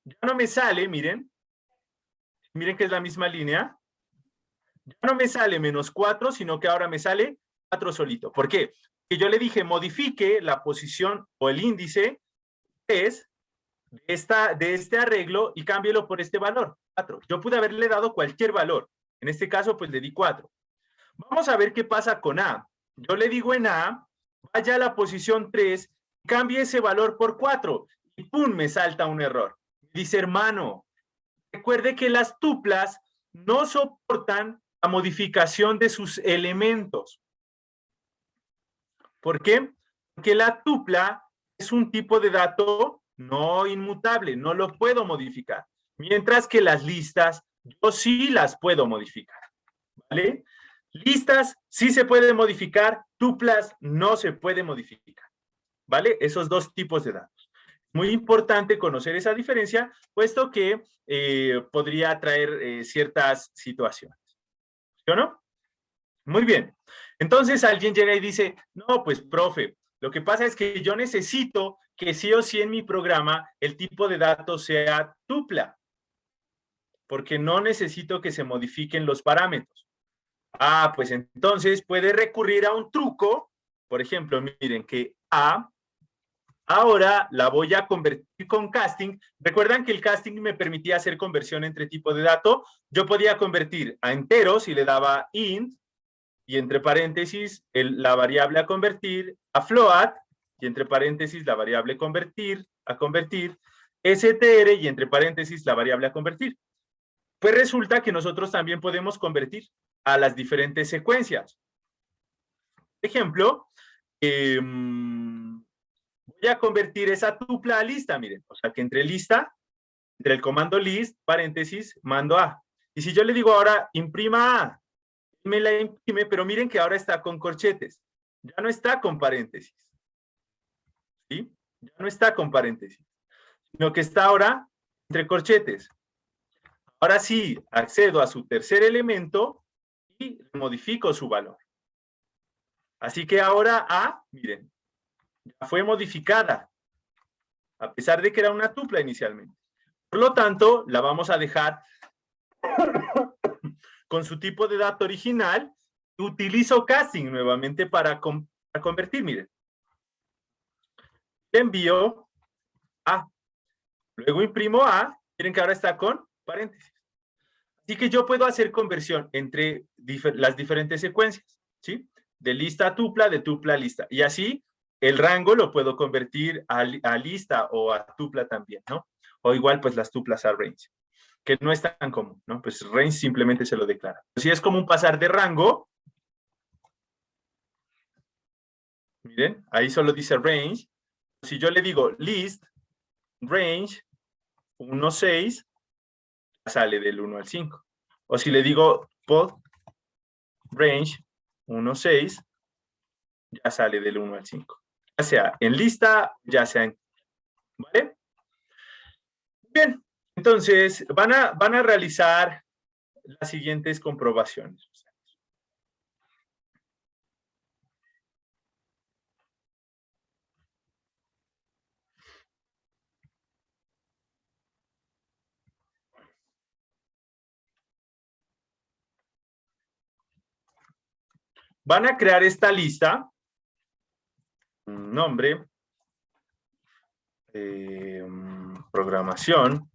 ya no me sale, miren que es la misma línea, ya no me sale menos 4, sino que ahora me sale 4 solito. ¿Por qué? Porque yo le dije, modifique la posición o el índice 3 de este arreglo y cámbielo por este valor, 4. Yo pude haberle dado cualquier valor. En este caso, pues le di 4. Vamos a ver qué pasa con A. Yo le digo en A, vaya a la posición 3, cambie ese valor por 4 y ¡pum! Me salta un error. Dice, hermano, recuerde que las tuplas no soportan la modificación de sus elementos. ¿Por qué? Porque la tupla es un tipo de dato no inmutable, no lo puedo modificar. Mientras que las listas, yo sí las puedo modificar. ¿Vale? Listas sí se puede modificar, tuplas no se puede modificar. ¿Vale? Esos dos tipos de datos. Muy importante conocer esa diferencia, puesto que podría traer ciertas situaciones. ¿Sí o no? Muy bien. Entonces alguien llega y dice, no, pues profe, lo que pasa es que yo necesito que sí o sí en mi programa el tipo de datos sea tupla, porque no necesito que se modifiquen los parámetros. Ah, pues entonces puede recurrir a un truco. Por ejemplo, miren que A, ahora la voy a convertir con casting. ¿Recuerdan que el casting me permitía hacer conversión entre tipo de dato? Yo podía convertir a enteros y le daba int, y entre paréntesis la variable a convertir, a float, y entre paréntesis la variable a convertir, str, y entre paréntesis la variable a convertir. Pues resulta que nosotros también podemos convertir a las diferentes secuencias. Por ejemplo, voy a convertir esa tupla a lista, miren. O sea que entre lista, entre el comando list, paréntesis, mando A. Y si yo le digo ahora, imprima A, me la imprime, pero miren que ahora está con corchetes. Ya no está con paréntesis. ¿Sí? Ya no está con paréntesis. Sino que está ahora entre corchetes. Ahora sí, accedo a su tercer elemento y modifico su valor. Así que ahora A, miren, ya fue modificada, a pesar de que era una tupla inicialmente. Por lo tanto, la vamos a dejar con su tipo de dato original. Utilizo casting nuevamente para convertir, miren. le envío A. Luego imprimo A, miren que ahora está con paréntesis. Así que yo puedo hacer conversión entre las diferentes secuencias, ¿sí? De lista a tupla, de tupla a lista. Y así el rango lo puedo convertir a lista o a tupla también, ¿no? O igual pues las tuplas a range, que no es tan común, ¿no? Pues range simplemente se lo declara. Si es como un pasar de rango, miren, ahí solo dice range. Si yo le digo list, range, 1, 6, sale del 1 al 5. O si le digo pod, range, 1, 6, ya sale del 1 al 5. Ya sea en lista, ya sea en... ¿Vale? Bien, entonces van a realizar las siguientes comprobaciones. Van a crear esta lista, nombre, programación,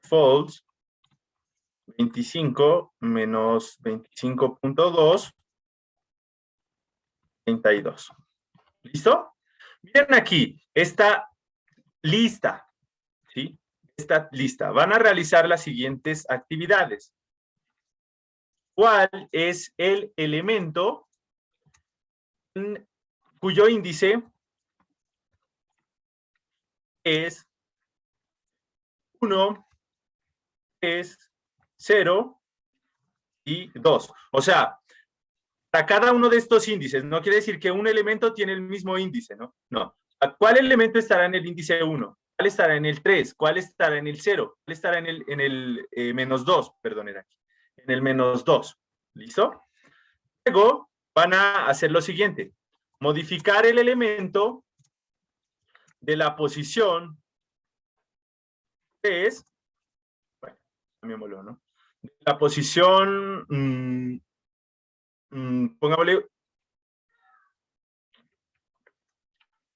false, 25 menos 25.2, 32. ¿Listo? Miren aquí, esta lista, ¿sí? Esta lista. Van a realizar las siguientes actividades. ¿Cuál es el elemento cuyo índice es 1, es 0 y 2? O sea, para cada uno de estos índices, no quiere decir que un elemento tiene el mismo índice, ¿no? No. ¿Cuál elemento estará en el índice 1? ¿Cuál estará en el 3? ¿Cuál estará en el 0? ¿Cuál estará en el menos 2? Perdón, era aquí. En el menos 2. ¿Listo? Luego van a hacer lo siguiente. Modificar el elemento de la posición 3. Bueno, cambiémoslo, ¿no? De la posición... pongámosle...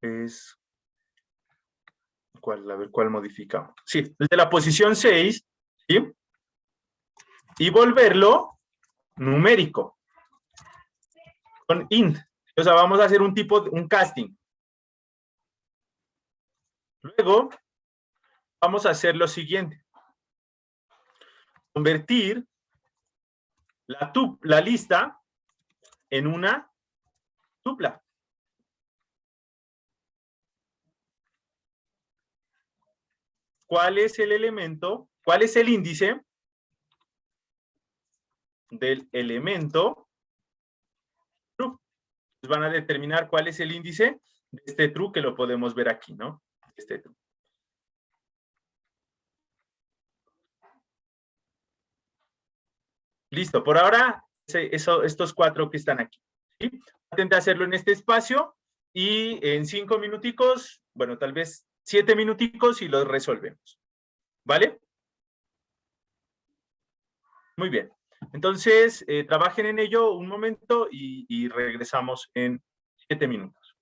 Es... A ver, ¿cuál modificamos? Sí, desde la posición 6, ¿sí? Y volverlo numérico, con int. O sea, vamos a hacer un casting. Luego, vamos a hacer lo siguiente. Convertir la lista en una tupla. ¿Cuál es el elemento? ¿Cuál es el índice del elemento true? Pues van a determinar cuál es el índice de este true, que lo podemos ver aquí, ¿no? Este true. Listo, por ahora, estos 4 que están aquí. ¿Sí? Traten de hacerlo en este espacio y en 5 minuticos, bueno, tal vez 7 minuticos y los resolvemos. ¿Vale? Muy bien. Entonces, trabajen en ello un momento y regresamos en 7 minutos.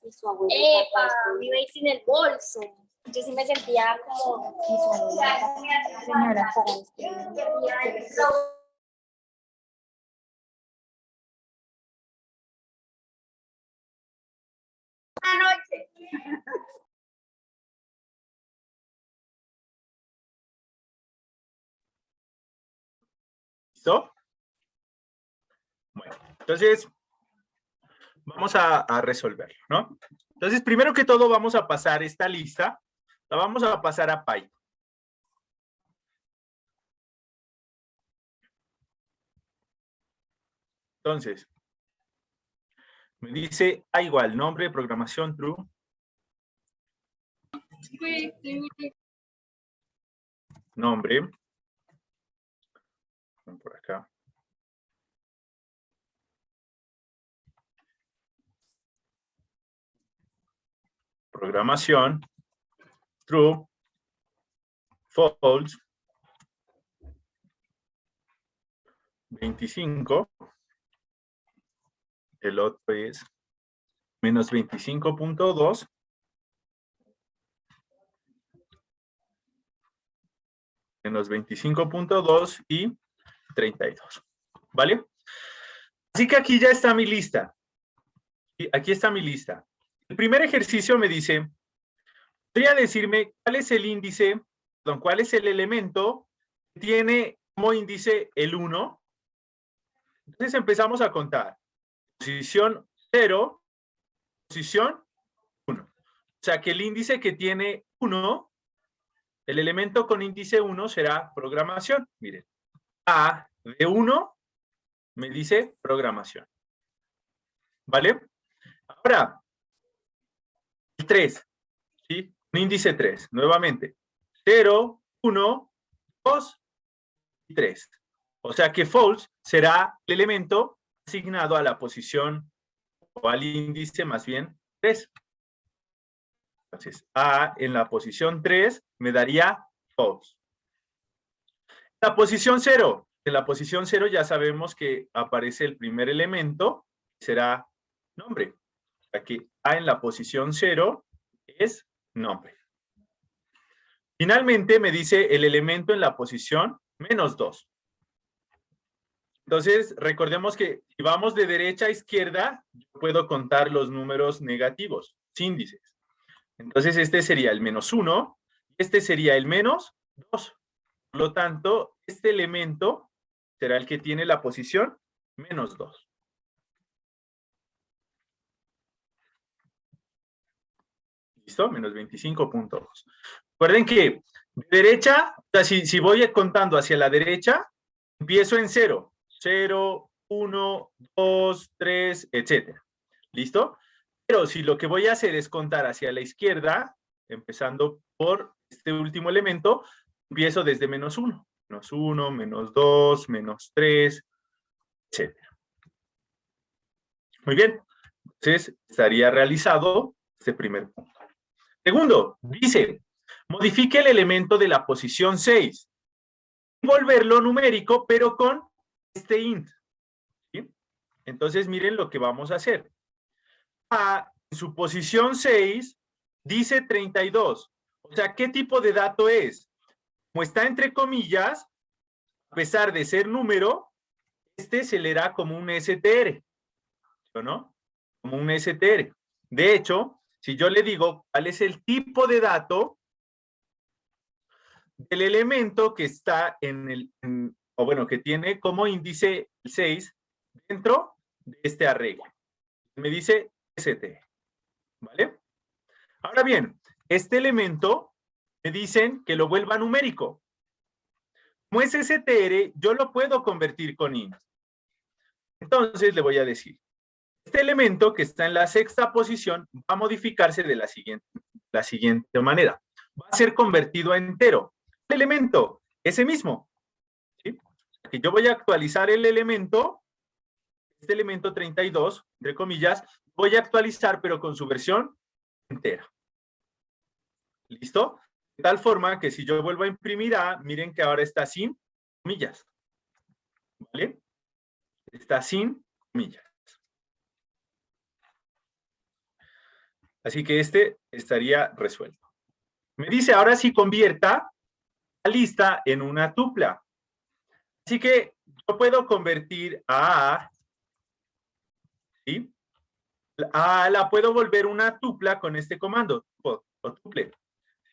y su abuelita. Me iba a ir sin el bolso. Yo sí me sentía como mi señora para noche. ¿Listo? Bueno, entonces vamos a resolverlo, ¿no? Entonces, primero que todo, vamos a pasar esta lista, la vamos a pasar a Python. Entonces, me dice A igual, nombre de programación true. Nombre. Por acá. Programación. True. False. 25. El otro es menos 25.2. Menos 25.2 y 32. ¿Vale? Así que aquí ya está mi lista. Aquí está mi lista. El primer ejercicio me dice, podría decirme cuál es el índice, perdón, cuál es el elemento que tiene como índice el 1. Entonces empezamos a contar. Posición 0, posición 1. O sea que el índice que tiene 1, el elemento con índice 1 será programación. Miren, A de 1 me dice programación. ¿Vale? Ahora, el 3, ¿sí? Un índice 3, nuevamente. 0, 1, 2 y 3. O sea que false será el elemento asignado a la posición o al índice más bien 3. Entonces, A en la posición 3 me daría false. La posición 0. En la posición 0 ya sabemos que aparece el primer elemento, será nombre. O sea que A en la posición 0 es nombre. Finalmente me dice el elemento en la posición menos 2. Entonces, recordemos que si vamos de derecha a izquierda, yo puedo contar los números negativos, índices. Entonces, este sería el menos 1, este sería el menos 2. Por lo tanto, este elemento será el que tiene la posición menos 2. ¿Listo? Menos 25.2. Recuerden que de derecha, o sea, si voy contando hacia la derecha, empiezo en 0. 0, 1, 2, 3, etc. ¿Listo? Pero si lo que voy a hacer es contar hacia la izquierda, empezando por este último elemento, empiezo desde menos 1. Menos 1, menos 2, menos 3, etc. Muy bien. Entonces, estaría realizado este primer punto. Segundo, dice, modifique el elemento de la posición 6. Volverlo numérico, pero con este int. ¿Sí? Entonces, miren lo que vamos a hacer. A, en su posición 6, dice 32. O sea, ¿qué tipo de dato es? Como está entre comillas, a pesar de ser número, este se leerá como un STR. ¿No? Como un STR. De hecho, si yo le digo cuál es el tipo de dato del elemento que está o bueno, que tiene como índice 6 dentro de este arreglo. Me dice STR. ¿Vale? Ahora bien, este elemento me dicen que lo vuelva numérico. Como es STR, yo lo puedo convertir con int. Entonces le voy a decir, este elemento que está en la sexta posición va a modificarse de la siguiente manera. Va a ser convertido a entero. El elemento, ese mismo. ¿Sí? Que yo voy a actualizar el elemento, este elemento 32, entre comillas, voy a actualizar pero con su versión entera. ¿Listo? De tal forma que si yo vuelvo a imprimir A, miren que ahora está sin comillas. ¿Vale? Está sin comillas. Así que este estaría resuelto. Me dice, ahora sí convierta la lista en una tupla. Así que yo puedo convertir a A, ¿sí? A la puedo volver una tupla con este comando, o tuple,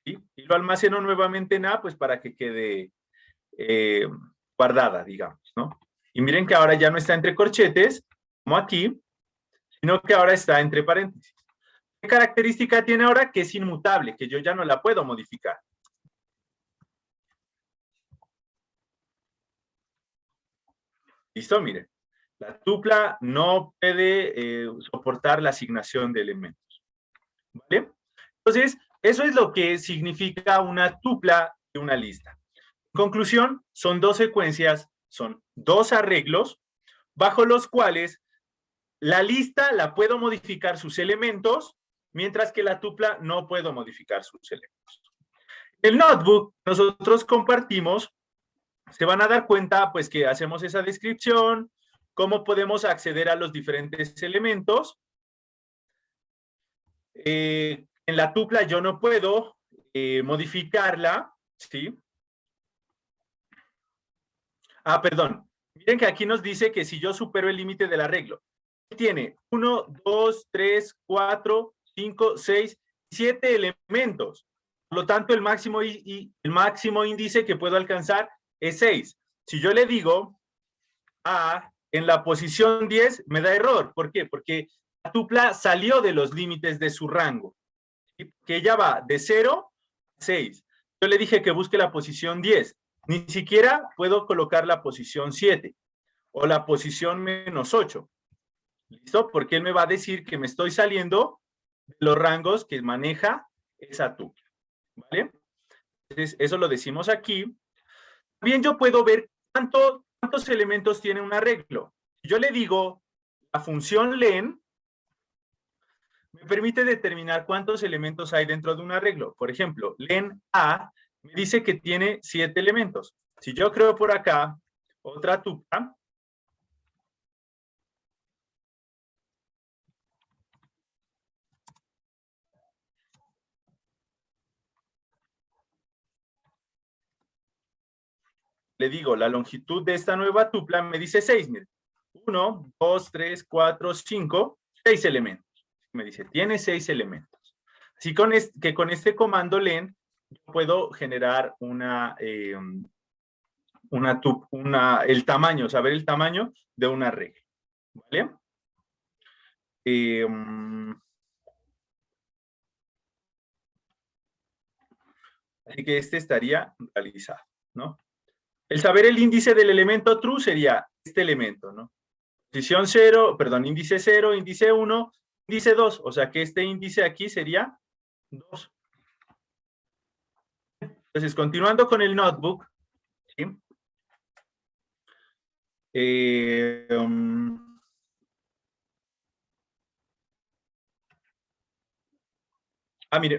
¿sí? Y lo almaceno nuevamente en A, pues para que quede guardada, digamos, ¿no? Y miren que ahora ya no está entre corchetes, como aquí, sino que ahora está entre paréntesis. ¿Qué característica tiene ahora? Que es inmutable, que yo ya no la puedo modificar. ¿Listo? Miren. La tupla no puede soportar la asignación de elementos. ¿Vale? Entonces, eso es lo que significa una tupla de una lista. En conclusión, son dos secuencias, son dos arreglos, bajo los cuales la lista la puedo modificar sus elementos, mientras que la tupla no puedo modificar sus elementos. El notebook nosotros compartimos, se van a dar cuenta pues que hacemos esa descripción, cómo podemos acceder a los diferentes elementos. En la tupla yo no puedo modificarla, ¿sí? Ah, perdón. Miren que aquí nos dice que si yo supero el límite del arreglo, tiene 1, 2, 3, 4, 5, 6, 7 elementos. Por lo tanto, el máximo índice que puedo alcanzar es 6. Si yo le digo A en la posición 10, me da error. ¿Por qué? Porque la tupla salió de los límites de su rango. ¿Sí? Que ella va de 0 a 6. Yo le dije que busque la posición 10. Ni siquiera puedo colocar la posición 7 o la posición menos 8. ¿Listo? Porque él me va a decir que me estoy saliendo de los rangos que maneja esa tupla. ¿Vale? Entonces, eso lo decimos aquí. También yo puedo ver cuántos elementos tiene un arreglo. Yo le digo, la función len me permite determinar cuántos elementos hay dentro de un arreglo. Por ejemplo, len A me dice que tiene 7 elementos. Si yo creo por acá otra tupla, le digo, la longitud de esta nueva tupla me dice 6. Miren. 1, 2, 3, 4, 5, 6 elementos. Me dice, tiene 6 elementos. Así que con este comando len, yo puedo generar el tamaño, saber el tamaño de una arreglo. ¿Vale? Así que este estaría realizado, ¿no? El saber el índice del elemento true sería este elemento, ¿no? Posición 0, perdón, índice 0, índice 1, índice 2. O sea que este índice aquí sería 2. Entonces, continuando con el notebook, ¿sí?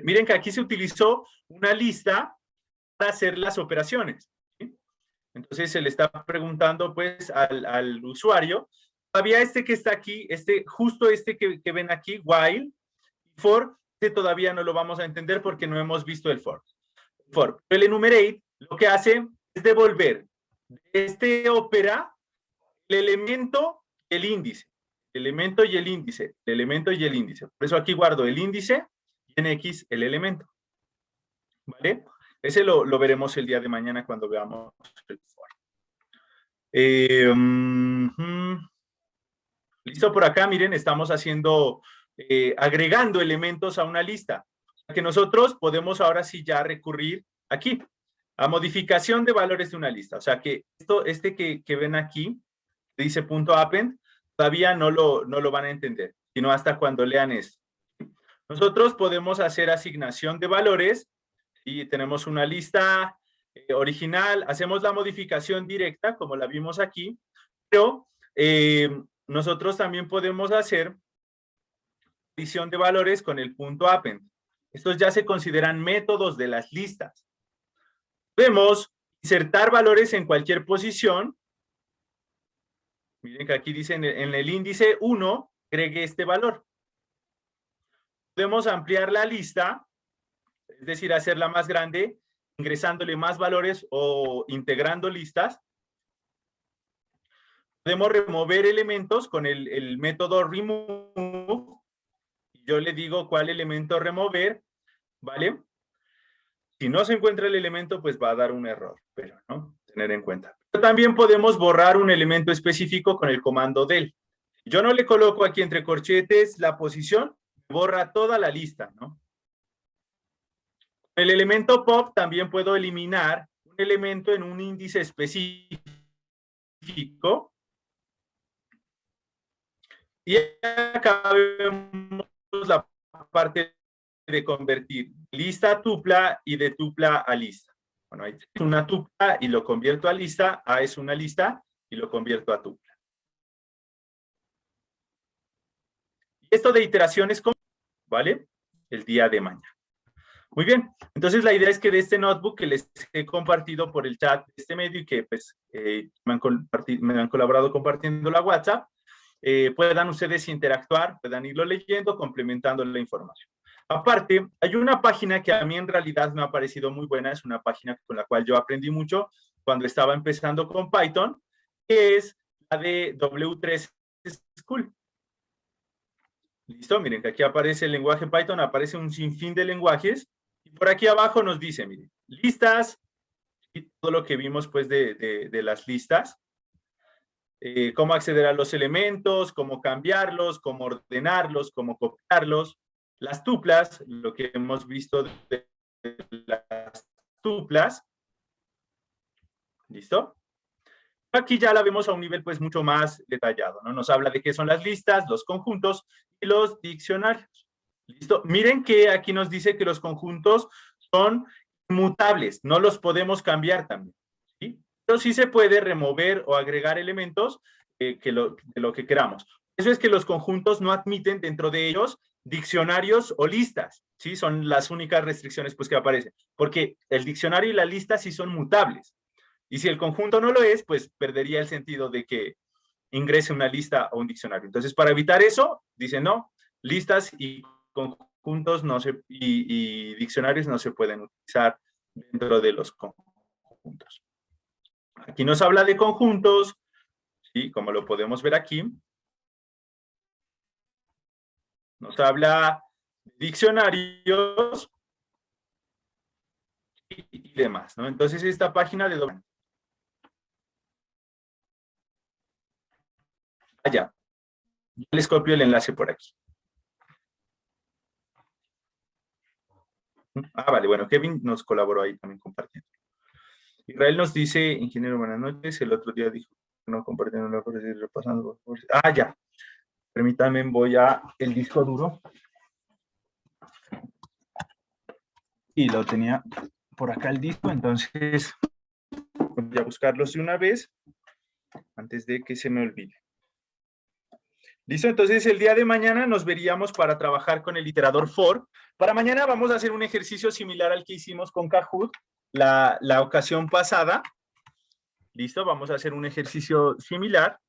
Miren que aquí se utilizó una lista para hacer las operaciones. ¿Sí? Entonces se le está preguntando pues al usuario, todavía este que está aquí, justo este que ven aquí, while, for, este todavía no lo vamos a entender porque no hemos visto el for. Pero el enumerate lo que hace es devolver de este ópera el elemento y el índice. El elemento y el índice. El elemento y el índice. Por eso aquí guardo el índice y en X el elemento. ¿Vale? Ese lo veremos el día de mañana cuando veamos el for. Listo por acá, miren, estamos haciendo, agregando elementos a una lista. Que nosotros podemos ahora sí ya recurrir aquí, a modificación de valores de una lista. O sea que este que ven aquí, dice .append, todavía no lo van a entender, sino hasta cuando lean esto. Nosotros podemos hacer asignación de valores y tenemos una lista original, hacemos la modificación directa, como la vimos aquí, pero nosotros también podemos hacer adición de valores con el .append. Estos ya se consideran métodos de las listas. Podemos insertar valores en cualquier posición. Miren que aquí dice en el índice 1, agregue este valor. Podemos ampliar la lista, es decir, hacerla más grande, ingresándole más valores o integrando listas. Podemos remover elementos con el método remove. Yo le digo cuál elemento remover, ¿vale? Si no se encuentra el elemento, pues va a dar un error, pero no, tener en cuenta. Pero también podemos borrar un elemento específico con el comando del. Yo no le coloco aquí entre corchetes la posición, borra toda la lista, ¿no? El elemento pop también puedo eliminar un elemento en un índice específico. Y acá vemos la parte de convertir lista a tupla y de tupla a lista. Bueno, ahí es una tupla y lo convierto a lista, A es una lista y lo convierto a tupla. Esto de iteraciones, ¿vale? El día de mañana. Muy bien, entonces la idea es que de este notebook que les he compartido por el chat de este medio y que pues me han colaborado compartiendo la WhatsApp, puedan ustedes interactuar, puedan irlo leyendo, complementando la información. Aparte, hay una página que a mí en realidad me ha parecido muy buena, es una página con la cual yo aprendí mucho cuando estaba empezando con Python, que es la de W3 School. ¿Listo? Miren que aquí aparece el lenguaje Python, aparece un sinfín de lenguajes, y por aquí abajo nos dice, miren, listas, y todo lo que vimos pues de las listas, cómo acceder a los elementos, cómo cambiarlos, cómo ordenarlos, cómo copiarlos, las tuplas, lo que hemos visto de las tuplas, ¿listo? Aquí ya la vemos a un nivel pues mucho más detallado, ¿no? Nos habla de qué son las listas, los conjuntos y los diccionarios. ¿Listo? Miren que aquí nos dice que los conjuntos son inmutables, no los podemos cambiar también, ¿sí? Pero sí se puede remover o agregar elementos de lo que queramos. Eso es que los conjuntos no admiten dentro de ellos diccionarios o listas, ¿sí? Son las únicas restricciones pues que aparecen, porque el diccionario y la lista sí son mutables. Y si el conjunto no lo es, pues perdería el sentido de que ingrese una lista o un diccionario. Entonces, para evitar eso, dice no, listas y conjuntos y diccionarios no se pueden utilizar dentro de los conjuntos. Aquí nos habla de conjuntos, ¿sí? Como lo podemos ver aquí. Nos habla de diccionarios y demás, ¿no? Entonces, esta página de allá. Yo les copio el enlace por aquí. Ah, vale, bueno, Kevin nos colaboró ahí también compartiendo. Israel nos dice, ingeniero, buenas noches, el otro día dijo que no compartiendo la cosa y repasando. Ah, ya. Permítanme, voy a el disco duro. Y lo tenía por acá el disco, entonces voy a buscarlos de una vez antes de que se me olvide. ¿Listo? Entonces el día de mañana nos veríamos para trabajar con el iterador for. Para mañana vamos a hacer un ejercicio similar al que hicimos con Kahoot la ocasión pasada. ¿Listo? Vamos a hacer un ejercicio similar.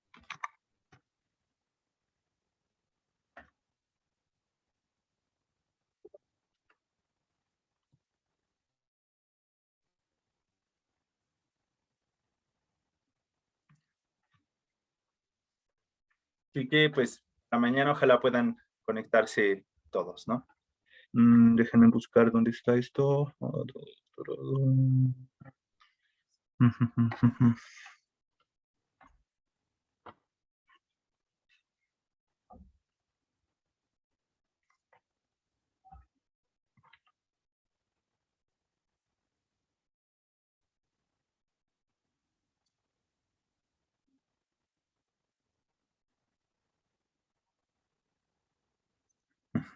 Así que, pues, para mañana ojalá puedan conectarse todos, ¿no? Déjenme buscar dónde está esto.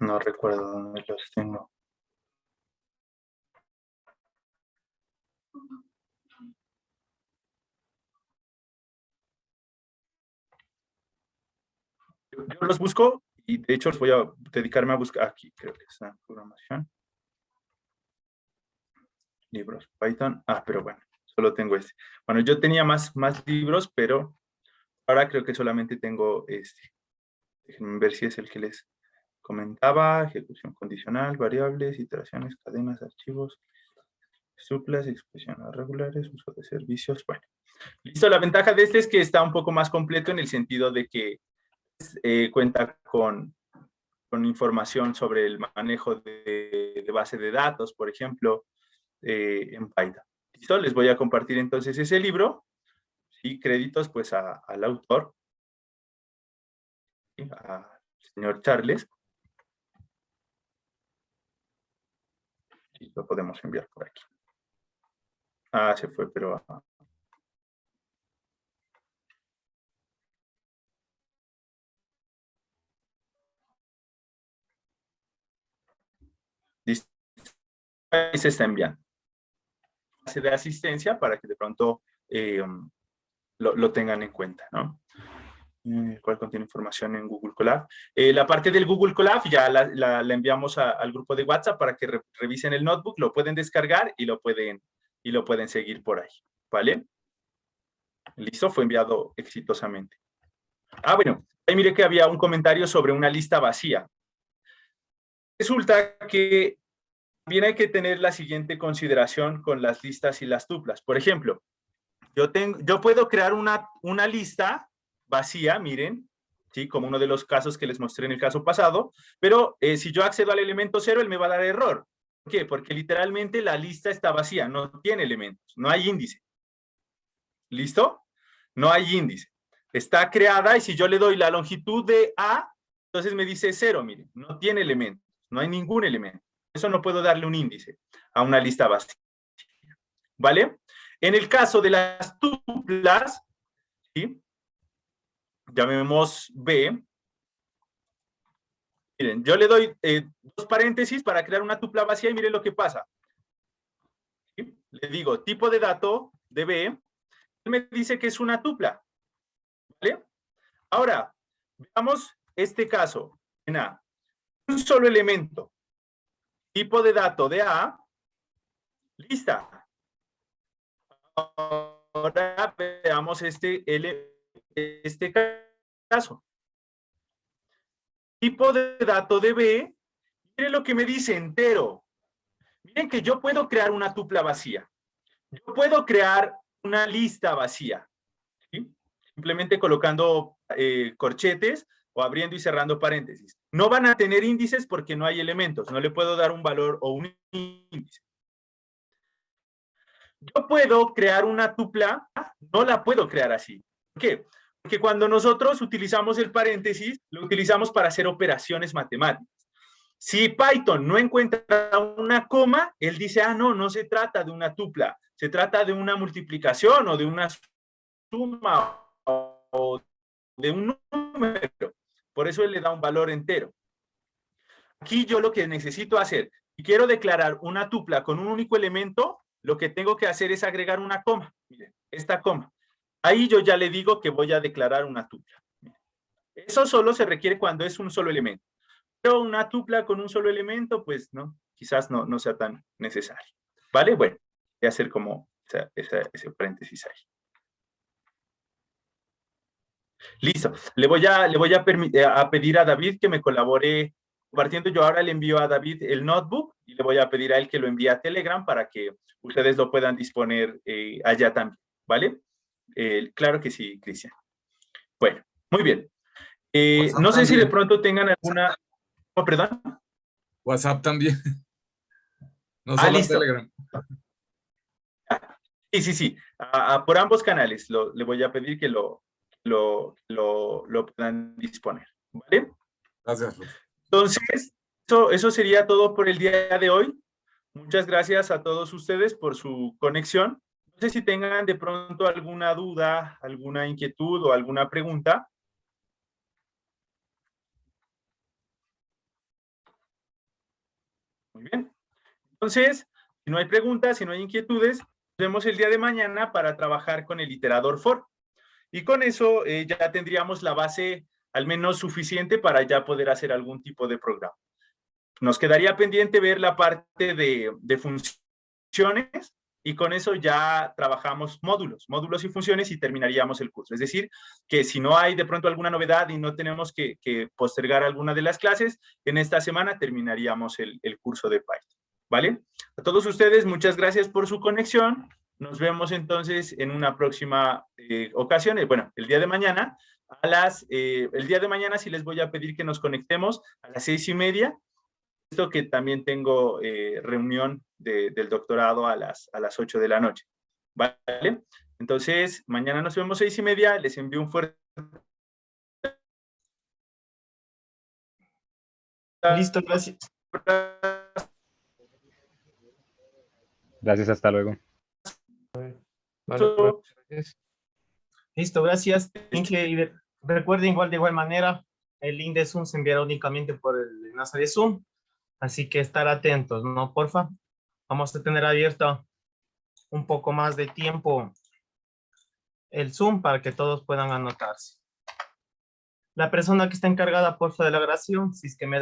No recuerdo dónde los tengo. Yo los busco y de hecho voy a dedicarme a buscar aquí, creo que está programación. Libros, Python. Ah, pero bueno, solo tengo este. Bueno, yo tenía más libros, pero ahora creo que solamente tengo este. Déjenme ver si es el que les comentaba, ejecución condicional, variables, iteraciones, cadenas, archivos, suplas, expresiones regulares, uso de servicios. Bueno, listo. La ventaja de este es que está un poco más completo en el sentido de que cuenta con información sobre el manejo de base de datos, por ejemplo, en Python. ¿Listo? Les voy a compartir entonces ese libro y créditos pues al autor, ¿sí? Al señor Charles. Y lo podemos enviar por aquí. Ah, se fue, pero... listo. Ahí se está enviando. De asistencia para que de pronto lo tengan en cuenta, ¿no? ¿Cuál contiene información en Google Colab? La parte del Google Colab ya la enviamos al grupo de WhatsApp para que revisen el notebook, lo pueden descargar y lo pueden seguir por ahí, ¿vale? Listo, fue enviado exitosamente. Ah, bueno, ahí mire que había un comentario sobre una lista vacía. Resulta que también hay que tener la siguiente consideración con las listas y las tuplas. Por ejemplo, yo puedo crear una lista vacía, miren, ¿sí? Como uno de los casos que les mostré en el caso pasado, pero si yo accedo al elemento 0, él me va a dar error. ¿Por qué? Porque literalmente la lista está vacía, no tiene elementos, no hay índice. ¿Listo? No hay índice. Está creada y si yo le doy la longitud de A, entonces me dice 0, miren, no tiene elementos, no hay ningún elemento. Eso no puedo darle un índice a una lista vacía. ¿Vale? En el caso de las tuplas, ¿sí? Llamemos B. Miren, yo le doy 2 paréntesis para crear una tupla vacía y miren lo que pasa. ¿Sí? Le digo tipo de dato de B. Él me dice que es una tupla. ¿Vale? Ahora, veamos este caso. En A, un solo elemento. Tipo de dato de A. Lista. Ahora veamos este caso. Tipo de dato de B, miren lo que me dice entero. Miren que yo puedo crear una tupla vacía. Yo puedo crear una lista vacía. ¿Sí? Simplemente colocando corchetes o abriendo y cerrando paréntesis. No van a tener índices porque no hay elementos. No le puedo dar un valor o un índice. Yo puedo crear una tupla, no la puedo crear así. ¿Por qué? Porque cuando nosotros utilizamos el paréntesis, lo utilizamos para hacer operaciones matemáticas. Si Python no encuentra una coma, él dice, ah, no se trata de una tupla, se trata de una multiplicación o de una suma o de un número. Por eso él le da un valor entero. Aquí yo lo que necesito hacer, si quiero declarar una tupla con un único elemento, lo que tengo que hacer es agregar una coma. Miren, esta coma. Ahí yo ya le digo que voy a declarar una tupla. Eso solo se requiere cuando es un solo elemento. Pero una tupla con un solo elemento, pues no, quizás no sea tan necesario. ¿Vale? Bueno, voy a hacer como ese paréntesis ahí. Listo. Le voy a pedir a David que me colabore compartiendo. Yo ahora le envío a David el notebook y le voy a pedir a él que lo envíe a Telegram para que ustedes lo puedan disponer allá también. ¿Vale? Claro que sí, Cristian. Bueno, muy bien. No sé si de pronto tengan alguna... Oh, perdón. WhatsApp también. No solo listo. Telegram. Sí. Por ambos canales le voy a pedir que lo puedan disponer. ¿Vale? Gracias. Entonces, eso sería todo por el día de hoy. Muchas gracias a todos ustedes por su conexión. No sé si tengan de pronto alguna duda, alguna inquietud o alguna pregunta. Muy bien. Entonces, si no hay preguntas, si no hay inquietudes, nos vemos el día de mañana para trabajar con el iterador for. Y con eso ya tendríamos la base al menos suficiente para ya poder hacer algún tipo de programa. Nos quedaría pendiente ver la parte de funciones, y con eso ya trabajamos módulos y funciones y terminaríamos el curso. Es decir, que si no hay de pronto alguna novedad y no tenemos que postergar alguna de las clases, en esta semana terminaríamos el curso de Python, ¿vale? A todos ustedes, muchas gracias por su conexión. Nos vemos entonces en una próxima ocasión, bueno, el día de mañana, el día de mañana sí les voy a pedir que nos conectemos a las 6:30, esto que también tengo reunión del doctorado a las 8 de la noche, ¿vale? Entonces, mañana nos vemos 6:30, les envío un fuerte... Listo, gracias. Gracias, hasta luego. Vale, gracias. Listo, gracias. Inge, y recuerden igual de igual manera, el link de Zoom se enviará únicamente por el enlace de Zoom, así que estar atentos, ¿no? Porfa. Vamos a tener abierto un poco más de tiempo el Zoom para que todos puedan anotarse. La persona que está encargada, porfa, de la grabación, si es que me da